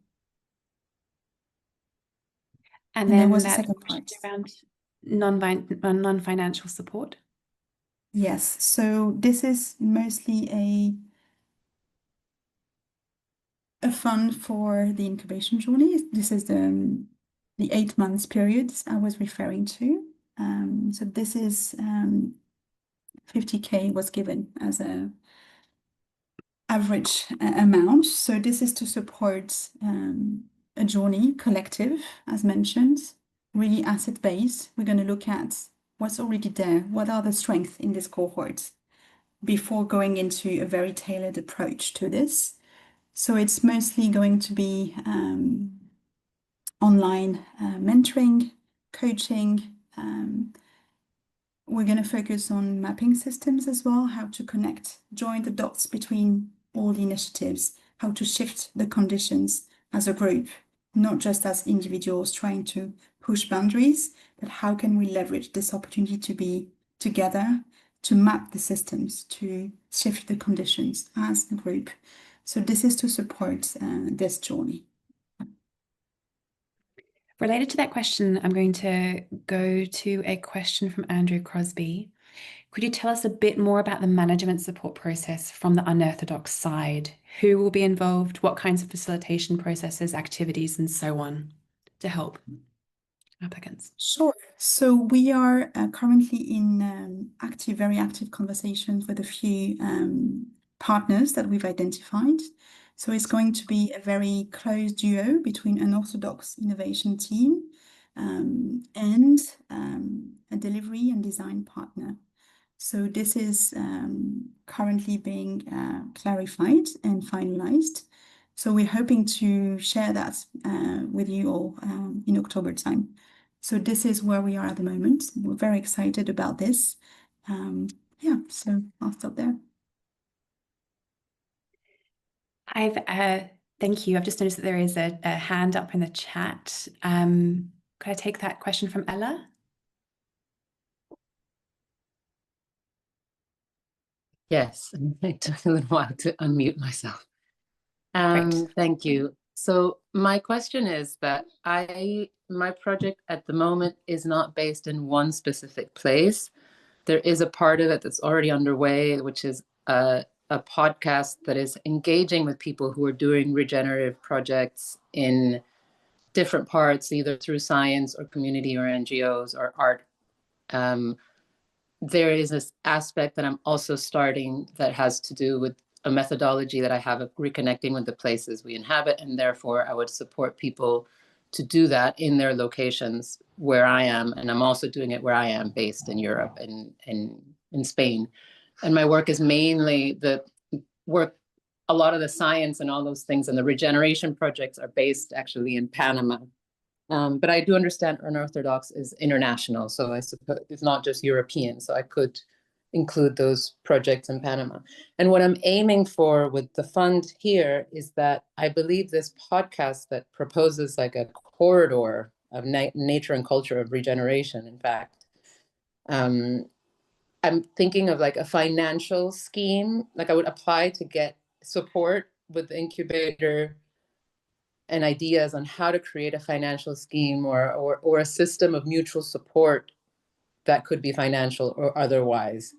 And there then was a that second question part. around non-financial support. Yes, so this is mostly a fund for the incubation journey. This is the 8 months period I was referring to. So this is 50K was given as a average amount. So this is to support a journey collective, as mentioned, really asset based. We're going to look at what's already there, what are the strengths in this cohort before going into a very tailored approach to this. So it's mostly going to be online mentoring, coaching. We're going to focus on mapping systems as well, how to connect, join the dots between all the initiatives, how to shift the conditions as a group, not just as individuals trying to push boundaries, but how can we leverage this opportunity to be together, to map the systems, to shift the conditions as a group. So this is to support this journey. Related to that question, I'm going to go to a question from Andrew Crosby. Could you tell us a bit more about the management support process from the Unearthodox side? Who will be involved? What kinds of facilitation processes, activities, and so on to help applicants? Sure. So we are currently in very active conversations with a few partners that we've identified. So it's going to be a very close duo between an Unearthodox innovation team and a delivery and design partner. So this is currently being clarified and finalized. So we're hoping to share that with you all in October time. So this is where we are at the moment. We're very excited about this. Yeah, so I'll stop there. Thank you. I've just noticed that there is a hand up in the chat. Could I take that question from Ella? Yes, it took a little while to unmute myself. Thank you. So my question is that my project at the moment is not based in one specific place. There is a part of it that's already underway, which is a podcast that is engaging with people who are doing regenerative projects in different parts, either through science or community or NGOs or art. There is this aspect that I'm also starting that has to do with a methodology that I have of reconnecting with the places we inhabit, and therefore I would support people to do that in their locations where I am, and I'm also doing it where I am, based in Europe and in Spain. And my work is mainly a lot of the science and all those things and the regeneration projects are based actually in Panama. But I do understand Unearthodox is international, so I suppose it's not just European, so I could include those projects in Panama. And what I'm aiming for with the fund here is that I believe this podcast that proposes like a corridor of nature and culture of regeneration, in fact, I'm thinking of like a financial scheme, like I would apply to get support with the incubator and ideas on how to create a financial scheme or a system of mutual support that could be financial or otherwise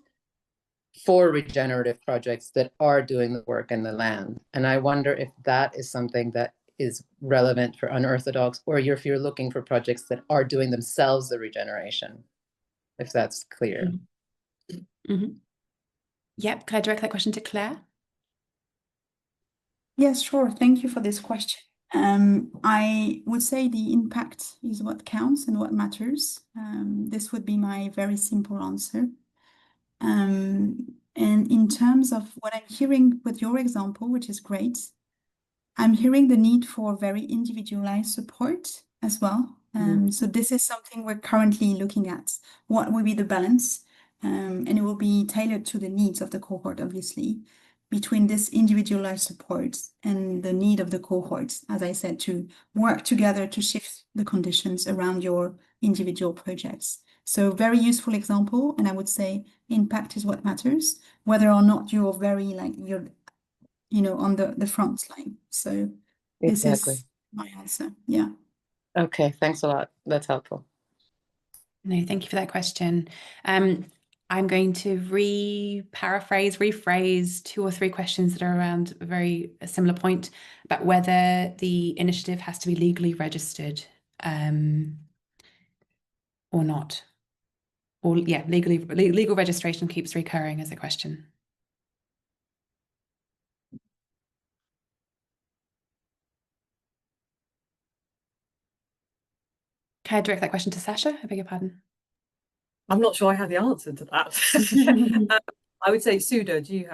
for regenerative projects that are doing the work in the land. And I wonder if that is something that is relevant for Unearthodox, or if you're looking for projects that are doing themselves the regeneration, if that's clear. Yep, can I direct that question to Claire? Yes, sure. Thank you for this question. I would say the impact is what counts and what matters. This would be my very simple answer. And in terms of what I'm hearing with your example, which is great, I'm hearing the need for very individualized support as well. So this is something we're currently looking at. What will be the balance? And it will be tailored to the needs of the cohort, obviously, between this individualized support and the need of the cohorts, as I said, to work together to shift the conditions around your individual projects. So very useful example, and I would say impact is what matters, whether or not you're very you're on the front line. So this is my answer. Yeah. Okay, thanks a lot. That's helpful. No, thank you for that question. I'm going to rephrase 2 or 3 questions that are around a very similar point about whether the initiative has to be legally registered or not. Or yeah, legal registration keeps recurring as a question. Can I direct that question to Sasha? I beg your pardon. I'm not sure I have the answer to that. I would say, Suda, do you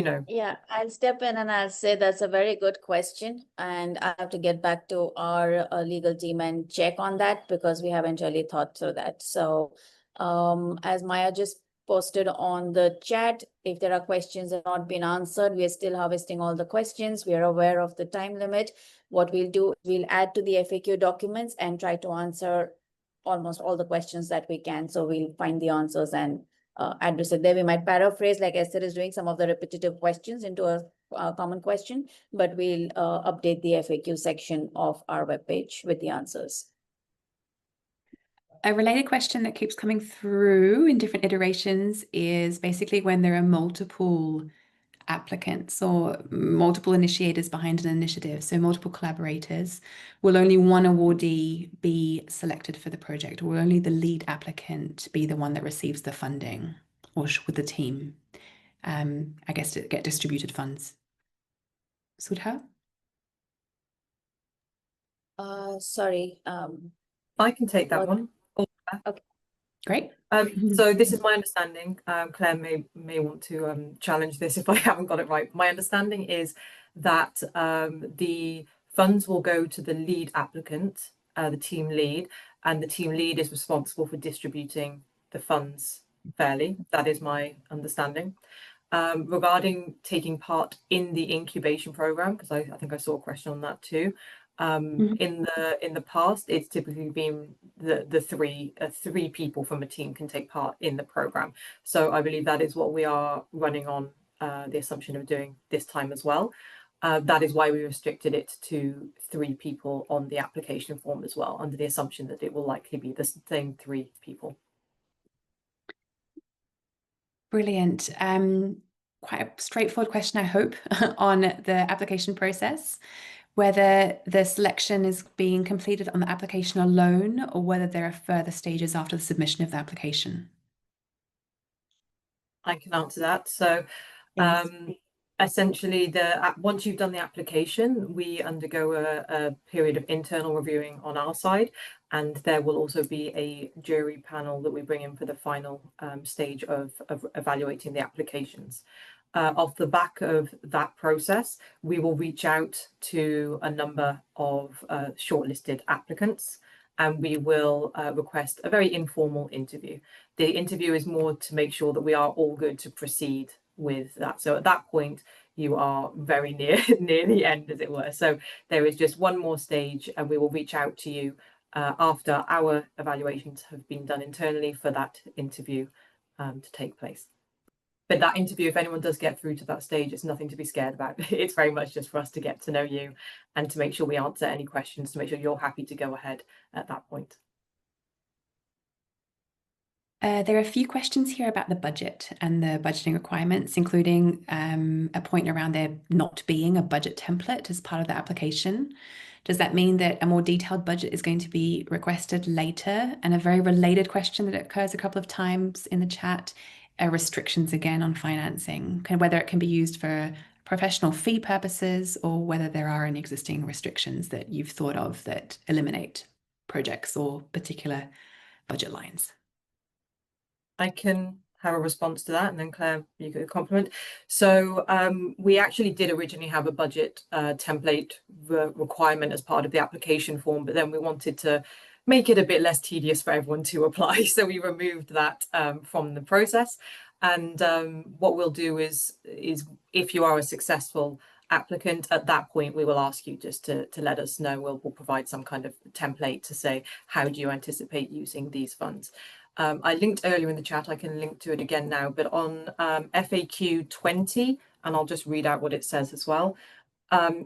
know? Yeah, I'll step in and I'll say that's a very good question. And I have to get back to our legal team and check on that because we haven't really thought through that. So as Maya just posted on the chat, if there are questions that have not been answered, we are still harvesting all the questions. We are aware of the time limit. What we'll do, we'll add to the FAQ documents and try to answer almost all the questions that we can. So we'll find the answers and address it there. We might paraphrase, like Esther is doing, some of the repetitive questions into a common question, but we'll update the FAQ section of our webpage with the answers. A related question that keeps coming through in different iterations is basically when there are multiple applicants or multiple initiators behind an initiative, so multiple collaborators, will only one awardee be selected for the project, or will only the lead applicant be the one that receives the funding, or with the team, I guess, to get distributed funds? Sudha? Sorry. I can take that one. Okay. Great. So this is my understanding. Claire may want to challenge this if I haven't got it right. My understanding is that the funds will go to the lead applicant, the team lead, and the team lead is responsible for distributing the funds fairly. That is my understanding. Regarding taking part in the incubation program, because I think I saw a question on that too. In the past, it's typically been the three people from a team can take part in the program. So I believe that is what we are running on, the assumption of doing this time as well. That is why we restricted it to 3 people on the application form as well, under the assumption that it will likely be the same 3 people. Brilliant. Quite a straightforward question, I hope, on the application process, whether the selection is being completed on the application alone or whether there are further stages after the submission of the application. I can answer that. So essentially, once you've done the application, we undergo a period of internal reviewing on our side, and there will also be a jury panel that we bring in for the final stage of evaluating the applications. Off the back of that process, we will reach out to a number of shortlisted applicants, and we will request a very informal interview. The interview is more to make sure that we are all good to proceed with that. So at that point, you are very near the end, as it were. So there is just one more stage, and we will reach out to you after our evaluations have been done internally for that interview to take place. But that interview, if anyone does get through to that stage, it's nothing to be scared about. It's very much just for us to get to know you and to make sure we answer any questions, to make sure you're happy to go ahead at that point. There are a few questions here about the budget and the budgeting requirements, including a point around there not being a budget template as part of the application. Does that mean that a more detailed budget is going to be requested later? And a very related question that occurs a couple of times in the chat are restrictions again on financing, whether it can be used for professional fee purposes or whether there are any existing restrictions that you've thought of that eliminate projects or particular budget lines. I can have a response to that, and then Claire, you get a compliment. So we actually did originally have a budget template requirement as part of the application form, but then we wanted to make it a bit less tedious for everyone to apply. So we removed that from the process. And what we'll do is if you are a successful applicant, at that point, we will ask you just to let us know. We'll provide some kind of template to say, how do you anticipate using these funds? I linked earlier in the chat, I can link to it again now, but on FAQ 20, and I'll just read out what it says as well.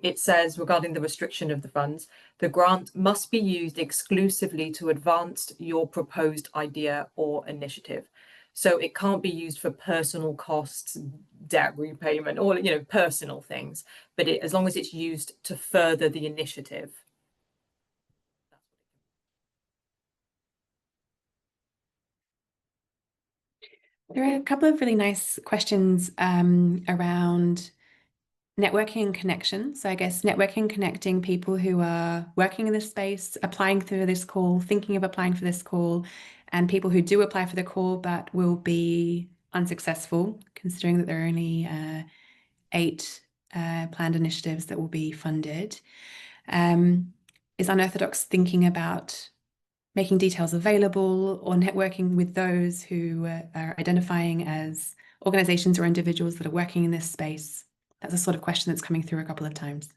It says, regarding the restriction of the funds, the grant must be used exclusively to advance your proposed idea or initiative. So it can't be used for personal costs, debt repayment, or personal things, but as long as it's used to further the initiative. There are a couple of really nice questions around networking and connection. So I guess networking, connecting people who are working in this space, applying through this call, thinking of applying for this call, and people who do apply for the call but will be unsuccessful, considering that there are only 8 planned initiatives that will be funded. Is Unearthodox thinking about making details available or networking with those who are identifying as organizations or individuals that are working in this space? That's a sort of question that's coming through a couple of times.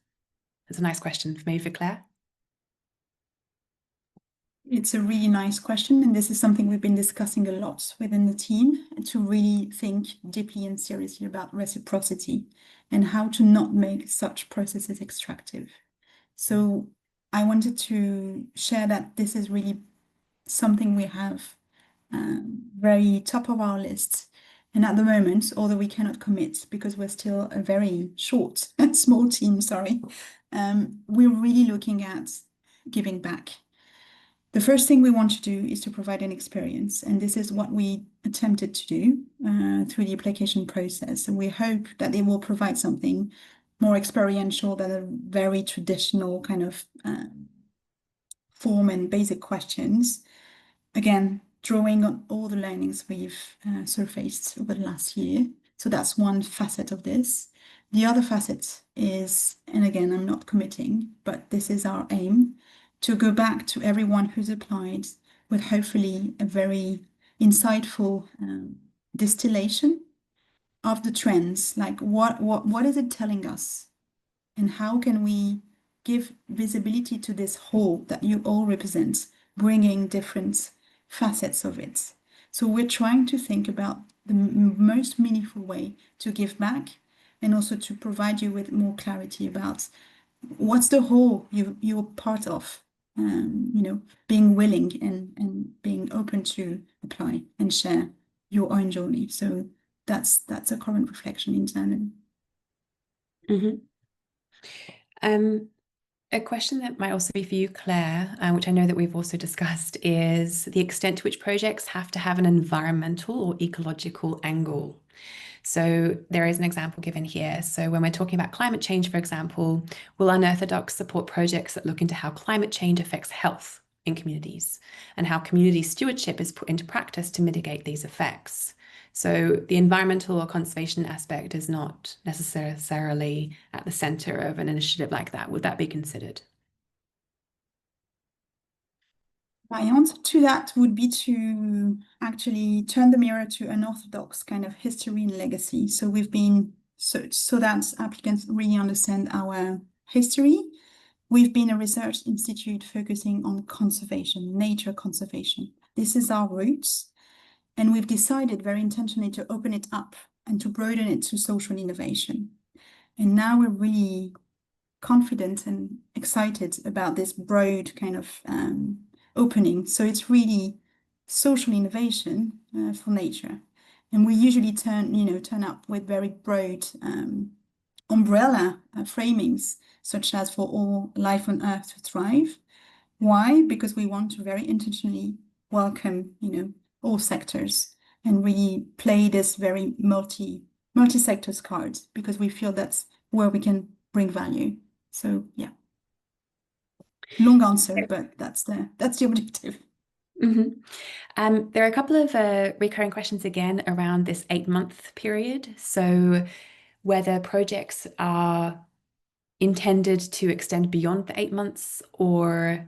It's a nice question, maybe for Claire. It's a really nice question, and this is something we've been discussing a lot within the team, to really think deeply and seriously about reciprocity and how to not make such processes extractive. So I wanted to share that this is really something we have very top of our list. And at the moment, although we cannot commit because we're still a very short and small team, we're really looking at giving back. The first thing we want to do is to provide an experience, and this is what we attempted to do through the application process. And we hope that it will provide something more experiential than a very traditional kind of form and basic questions. Again, drawing on all the learnings we've surfaced over the last year. So that's one facet of this. The other facet is, and again, I'm not committing, but this is our aim, to go back to everyone who's applied with hopefully a very insightful distillation of the trends, like what is it telling us, and how can we give visibility to this whole that you all represent, bringing different facets of it. So we're trying to think about the most meaningful way to give back, and also to provide you with more clarity about what's the whole you're part of, being willing and being open to apply and share your own journey. So that's a current reflection internally. Mm-hmm. A question that might also be for you, Claire, which I know that we've also discussed, is the extent to which projects have to have an environmental or ecological angle. So there is an example given here. So when we're talking about climate change, for example, will Unearthodox support projects that look into how climate change affects health in communities and how community stewardship is put into practice to mitigate these effects? So the environmental or conservation aspect is not necessarily at the center of an initiative like that. Would that be considered? My answer to that would be to actually turn the mirror to Unearthodox kind of history and legacy. So we've been, so that applicants really understand our history. We've been a research institute focusing on conservation, nature conservation. This is our roots. And we've decided very intentionally to open it up and to broaden it to social innovation. And now we're really confident and excited about this broad kind of opening. So it's really social innovation for nature. And we usually turn up with very broad umbrella framings, such as for all life on Earth to thrive. Why? Because we want to very intentionally welcome, all sectors and really play this very multi-sectors card, because we feel that's where we can bring value. So yeah, long answer, but that's the objective. There are a couple of recurring questions again around this 8-month period. So whether projects are intended to extend beyond the 8 months or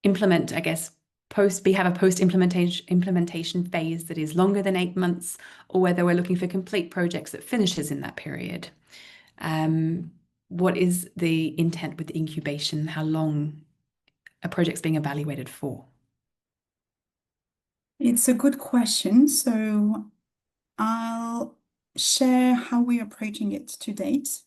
implement, I guess, have a post-implementation phase that is longer than 8 months, or whether we're looking for complete projects that finishes in that period. What is the intent with incubation? How long a project's being evaluated for? It's a good question. So I'll share how we're approaching it to date.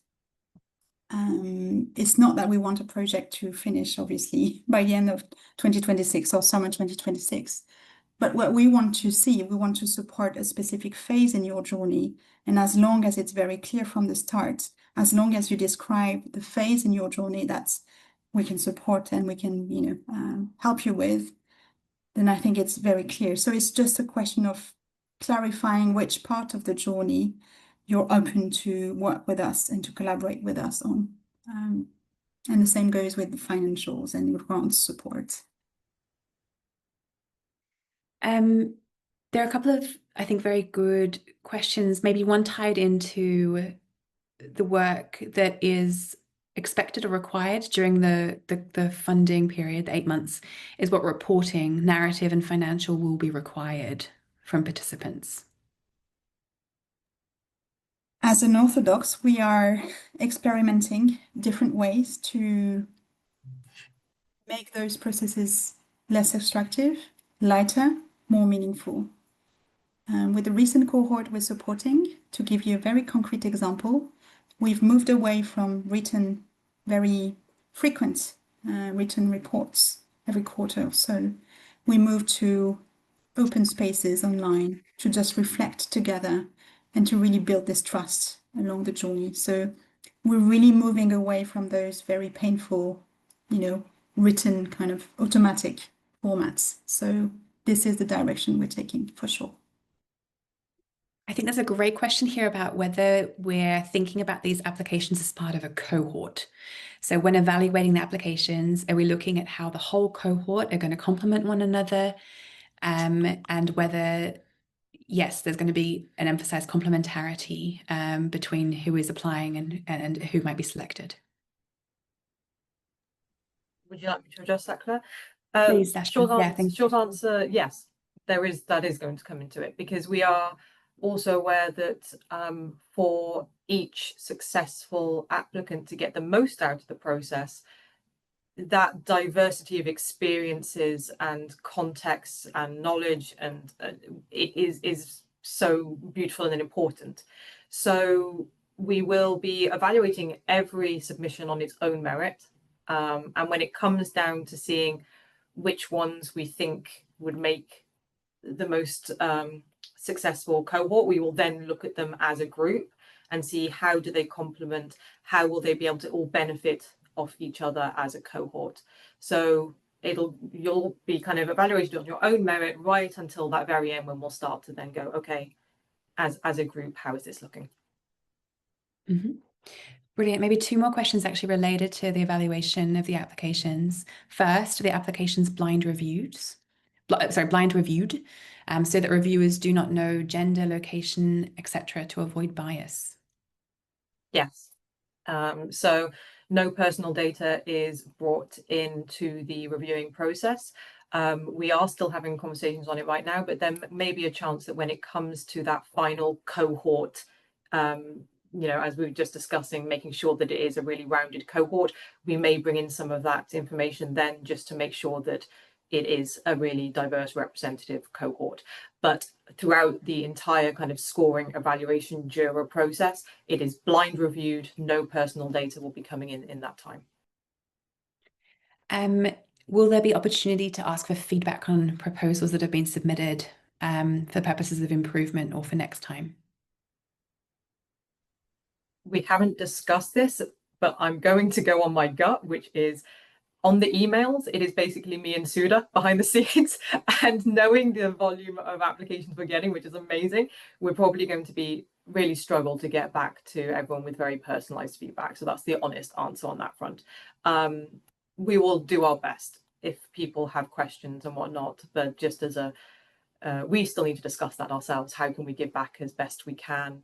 It's not that we want a project to finish, obviously, by the end of 2026 or summer 2026. But what we want to see, we want to support a specific phase in your journey. And as long as it's very clear from the start, as long as you describe the phase in your journey that we can support and we can, help you with, then I think it's very clear. So it's just a question of clarifying which part of the journey you're open to work with us and to collaborate with us on. And the same goes with the financials and your grant support. There are a couple of, I think, very good questions, maybe one tied into the work that is expected or required during the funding period, the 8 months, is what reporting, narrative and financial will be required from participants. As an Unearthodox, we are experimenting different ways to make those processes less extractive, lighter, more meaningful. With the recent cohort we're supporting, to give you a very concrete example, we've moved away from very frequent written reports every quarter or so. We moved to open spaces online to just reflect together and to really build this trust along the journey. So we're really moving away from those very painful, written kind of automatic formats. So this is the direction we're taking for sure. I think there's a great question here about whether we're thinking about these applications as part of a cohort. So when evaluating the applications, are we looking at how the whole cohort are going to complement one another? And whether, yes, there's going to be an emphasized complementarity between who is applying and who might be selected. Would you like me to address that, Claire? Please, Sasha. Short answer, yes, that is going to come into it, because we are also aware that for each successful applicant to get the most out of the process, that diversity of experiences and contexts and knowledge and it is so beautiful and important. So we will be evaluating every submission on its own merit, and when it comes down to seeing which ones we think would make the most successful cohort, we will then look at them as a group and see how do they complement, how will they be able to all benefit off each other as a cohort. So you'll be kind of evaluated on your own merit right until that very end, when we'll start to then go, okay, as a group, how is this looking? Brilliant. Maybe 2 more questions actually related to the evaluation of the applications. First, the applications blind reviewed, so that reviewers do not know gender, location, etc., to avoid bias. Yes. So no personal data is brought into the reviewing process. We are still having conversations on it right now, but there may be a chance that when it comes to that final cohort, as we were just discussing, making sure that it is a really rounded cohort, we may bring in some of that information then, just to make sure that it is a really diverse representative cohort. But throughout the entire kind of scoring, evaluation, juror process, it is blind reviewed. No personal data will be coming in that time. Will there be opportunity to ask for feedback on proposals that have been submitted for purposes of improvement or for next time? We haven't discussed this, but I'm going to go on my gut, which is on the emails, it is basically me and Suda behind the scenes, and knowing the volume of applications we're getting, which is amazing, we're probably going to be really struggle to get back to everyone with very personalized feedback. So that's the honest answer on that front. We will do our best if people have questions and whatnot, but just as a, we still need to discuss that ourselves. How can we give back as best we can?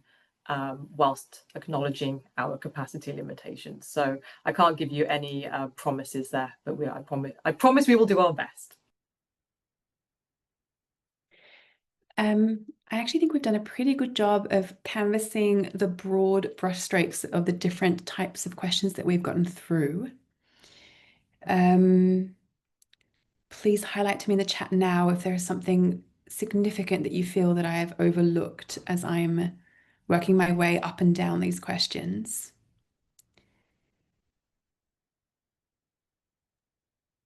Whilst acknowledging our capacity limitations. So I can't give you any promises there, but I promise we will do our best. I actually think we've done a pretty good job of canvassing the broad brushstrokes of the different types of questions that we've gotten through. Please highlight to me in the chat now if there is something significant that you feel that I have overlooked as I'm working my way up and down these questions.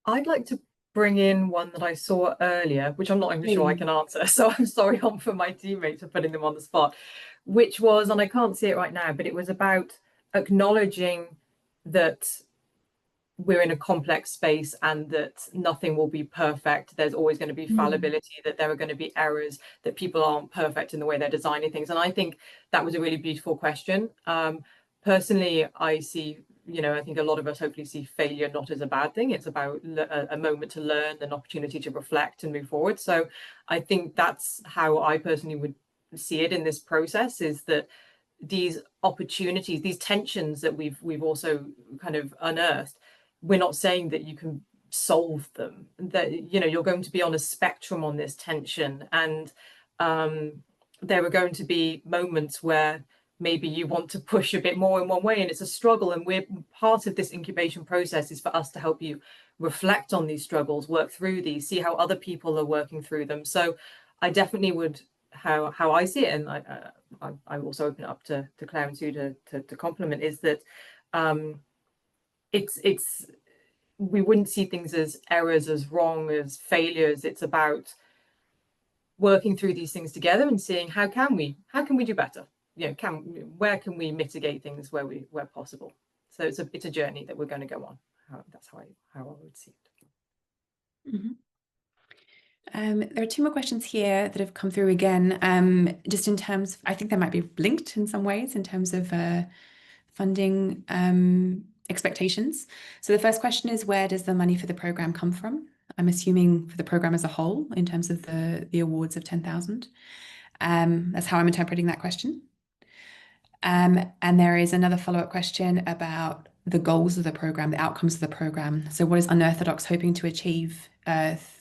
I'd like to bring in one that I saw earlier, which I'm not even sure I can answer. So I'm sorry for my teammates for putting them on the spot, which was, and I can't see it right now, but it was about acknowledging that we're in a complex space and that nothing will be perfect. There's always going to be fallibility, that there are going to be errors, that people aren't perfect in the way they're designing things. And I think that was a really beautiful question. Personally, I see, I think a lot of us hopefully see failure not as a bad thing. It's about a moment to learn, an opportunity to reflect and move forward. So I think that's how I personally would see it in this process, is that these opportunities, these tensions that we've also kind of unearthed, we're not saying that you can solve them, that you're going to be on a spectrum on this tension, and there are going to be moments where maybe you want to push a bit more in one way and it's a struggle, and we're part of this incubation process is for us to help you reflect on these struggles, work through these, see how other people are working through them. So I definitely would, how I see it, and I also open it up to Claire and Sue to compliment, is that it's we wouldn't see things as errors, as wrong, as failures. It's about working through these things together and seeing how can we do better. Where can we mitigate things where possible. So it's a journey that we're going to go on. That's how I would see it. Mm-hmm. There are two more questions here that have come through again, just in terms, I think they might be linked in some ways in terms of funding expectations. So the first question is, where does the money for the program come from? I'm assuming for the program as a whole in terms of the awards of 10,000. That's how I'm interpreting that question. And there is another follow-up question about the goals of the program, the outcomes of the program. So what is Unearthodox hoping to achieve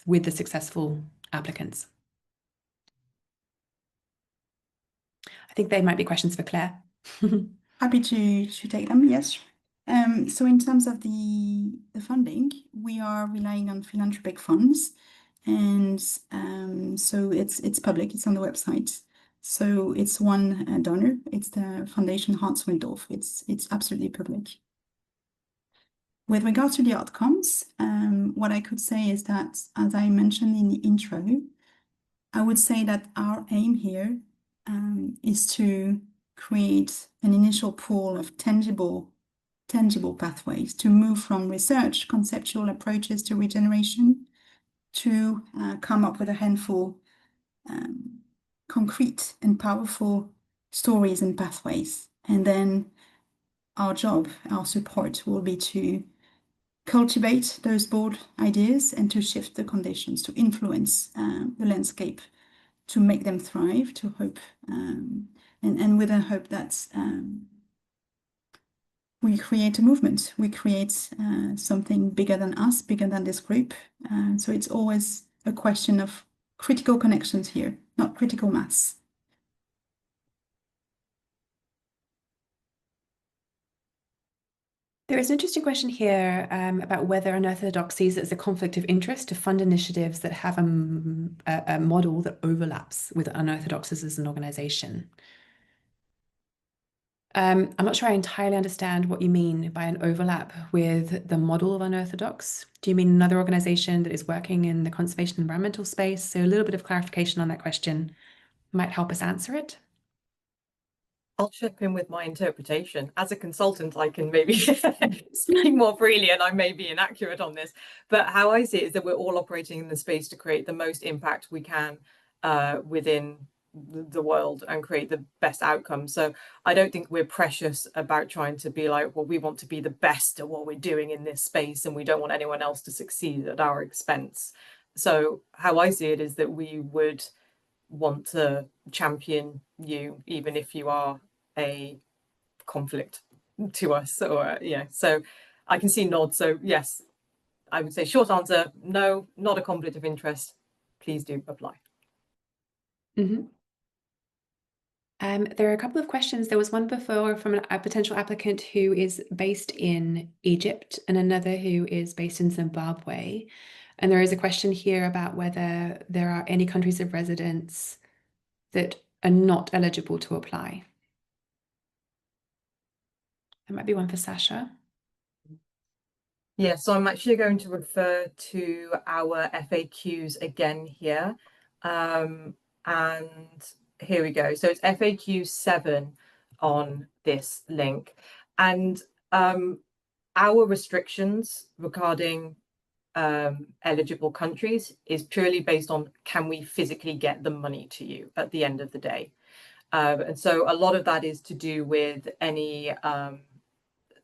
with the successful applicants? I think they might be questions for Claire. Happy to take them, yes. So in terms of the funding, we are relying on philanthropic funds, and so it's public, it's on the website. So it's one donor, it's the Foundation Hans Windorf. It's absolutely public. With regards to the outcomes, what I could say is that, as I mentioned in the intro, I would say that our aim here is to create an initial pool of tangible pathways to move from research, conceptual approaches to regeneration, to come up with a handful concrete and powerful stories and pathways. And then our job, our support will be to cultivate those bold ideas and to shift the conditions, to influence the landscape, to make them thrive, to hope, and with a hope that we create a movement, we create something bigger than us, bigger than this group. So it's always a question of critical connections here, not critical mass. There is an interesting question here about whether Unearthodox sees it as a conflict of interest to fund initiatives that have a model that overlaps with Unearthodox as an organization. I'm not sure I entirely understand what you mean by an overlap with the model of Unearthodox. Do you mean another organization that is working in the conservation and environmental space? So a little bit of clarification on that question might help us answer it. I'll chip in with my interpretation. As a consultant, I can maybe speak more freely, and I may be inaccurate on this. But how I see it is that we're all operating in the space to create the most impact we can within the world and create the best outcomes. So I don't think we're precious about trying to be like, well, we want to be the best at what we're doing in this space, and we don't want anyone else to succeed at our expense. So how I see it is that we would want to champion you, even if you are a conflict to us, or yeah. So I can see nods. So yes, I would say short answer, no, not a conflict of interest. Please do apply. Mm-hmm. There are a couple of questions. There was one before from a potential applicant who is based in Egypt and another who is based in Zimbabwe. And there is a question here about whether there are any countries of residence that are not eligible to apply. That might be one for Sasha. Yeah, so I'm actually going to refer to our FAQs again here. And here we go. So it's FAQ 7 on this link. And our restrictions regarding eligible countries is purely based on, can we physically get the money to you at the end of the day? And so a lot of that is to do with any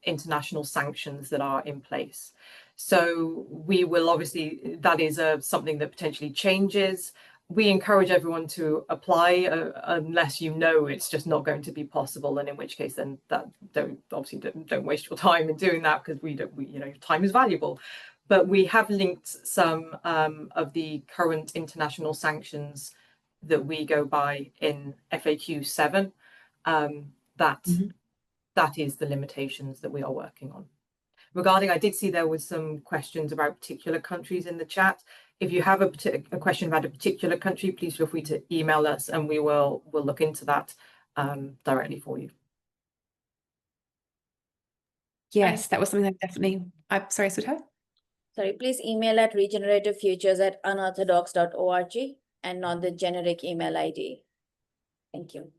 international sanctions that are in place. So we will obviously, that is something that potentially changes. We encourage everyone to apply unless you know it's just not going to be possible, and in which case then that don't waste your time in doing that, because we you know, time is valuable. But we have linked some of the current international sanctions that we go by in FAQ 7. That is the limitations that we are working on. Regarding, I did see there was some questions about particular countries in the chat. If you have a question about a particular country, please feel free to email us, and we'll look into that directly for you. Yes, that was something that definitely. I'm sorry, Sudha. Sorry, please email at regenerativeFutures@unearthodox.org and not the generic email ID. Thank you.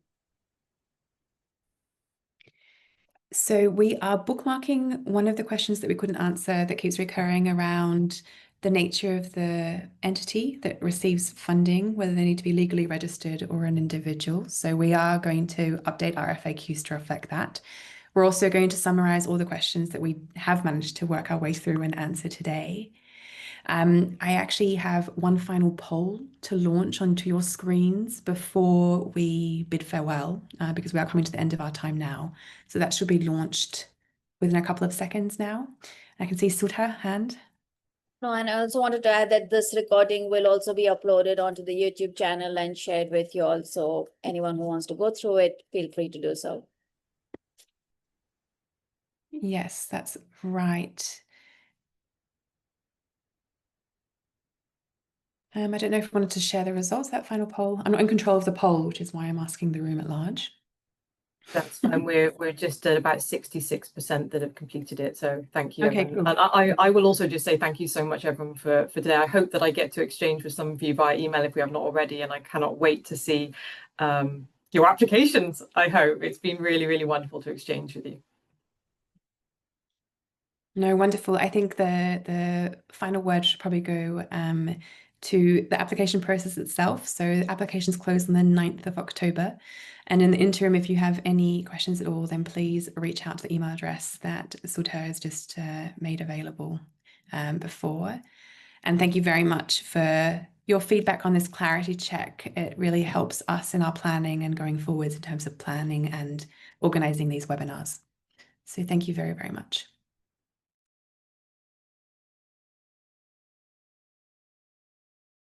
So we are bookmarking one of the questions that we couldn't answer that keeps recurring around the nature of the entity that receives funding, whether they need to be legally registered or an individual. So we are going to update our FAQs to reflect that. We're also going to summarize all the questions that we have managed to work our way through and answer today. I actually have one final poll to launch onto your screens before we bid farewell, because we are coming to the end of our time now. So that should be launched within a couple of seconds now. I can see Sudha hand. No, and I also wanted to add that this recording will also be uploaded onto the YouTube channel and shared with you all. So anyone who wants to go through it, feel free to do so. Yes, that's right. I don't know if you wanted to share the results of that final poll. I'm not in control of the poll, which is why I'm asking the room at large. That's fine. We're just at about 66% that have completed it. So thank you. Okay, Everyone. cool. And I will also just say thank you so much, everyone, for today. I hope that I get to exchange with some of you via email if we have not already, and I cannot wait to see your applications. I hope it's been really, really wonderful to exchange with you. No, wonderful. I think the final word should probably go to the application process itself. So the applications close on the 9th of October. And in the interim, if you have any questions at all, then please reach out to the email address that Sudha has just made available before. And thank you very much for your feedback on this clarity check. It really helps us in our planning and going forwards in terms of planning and organizing these webinars. So thank you very, very much.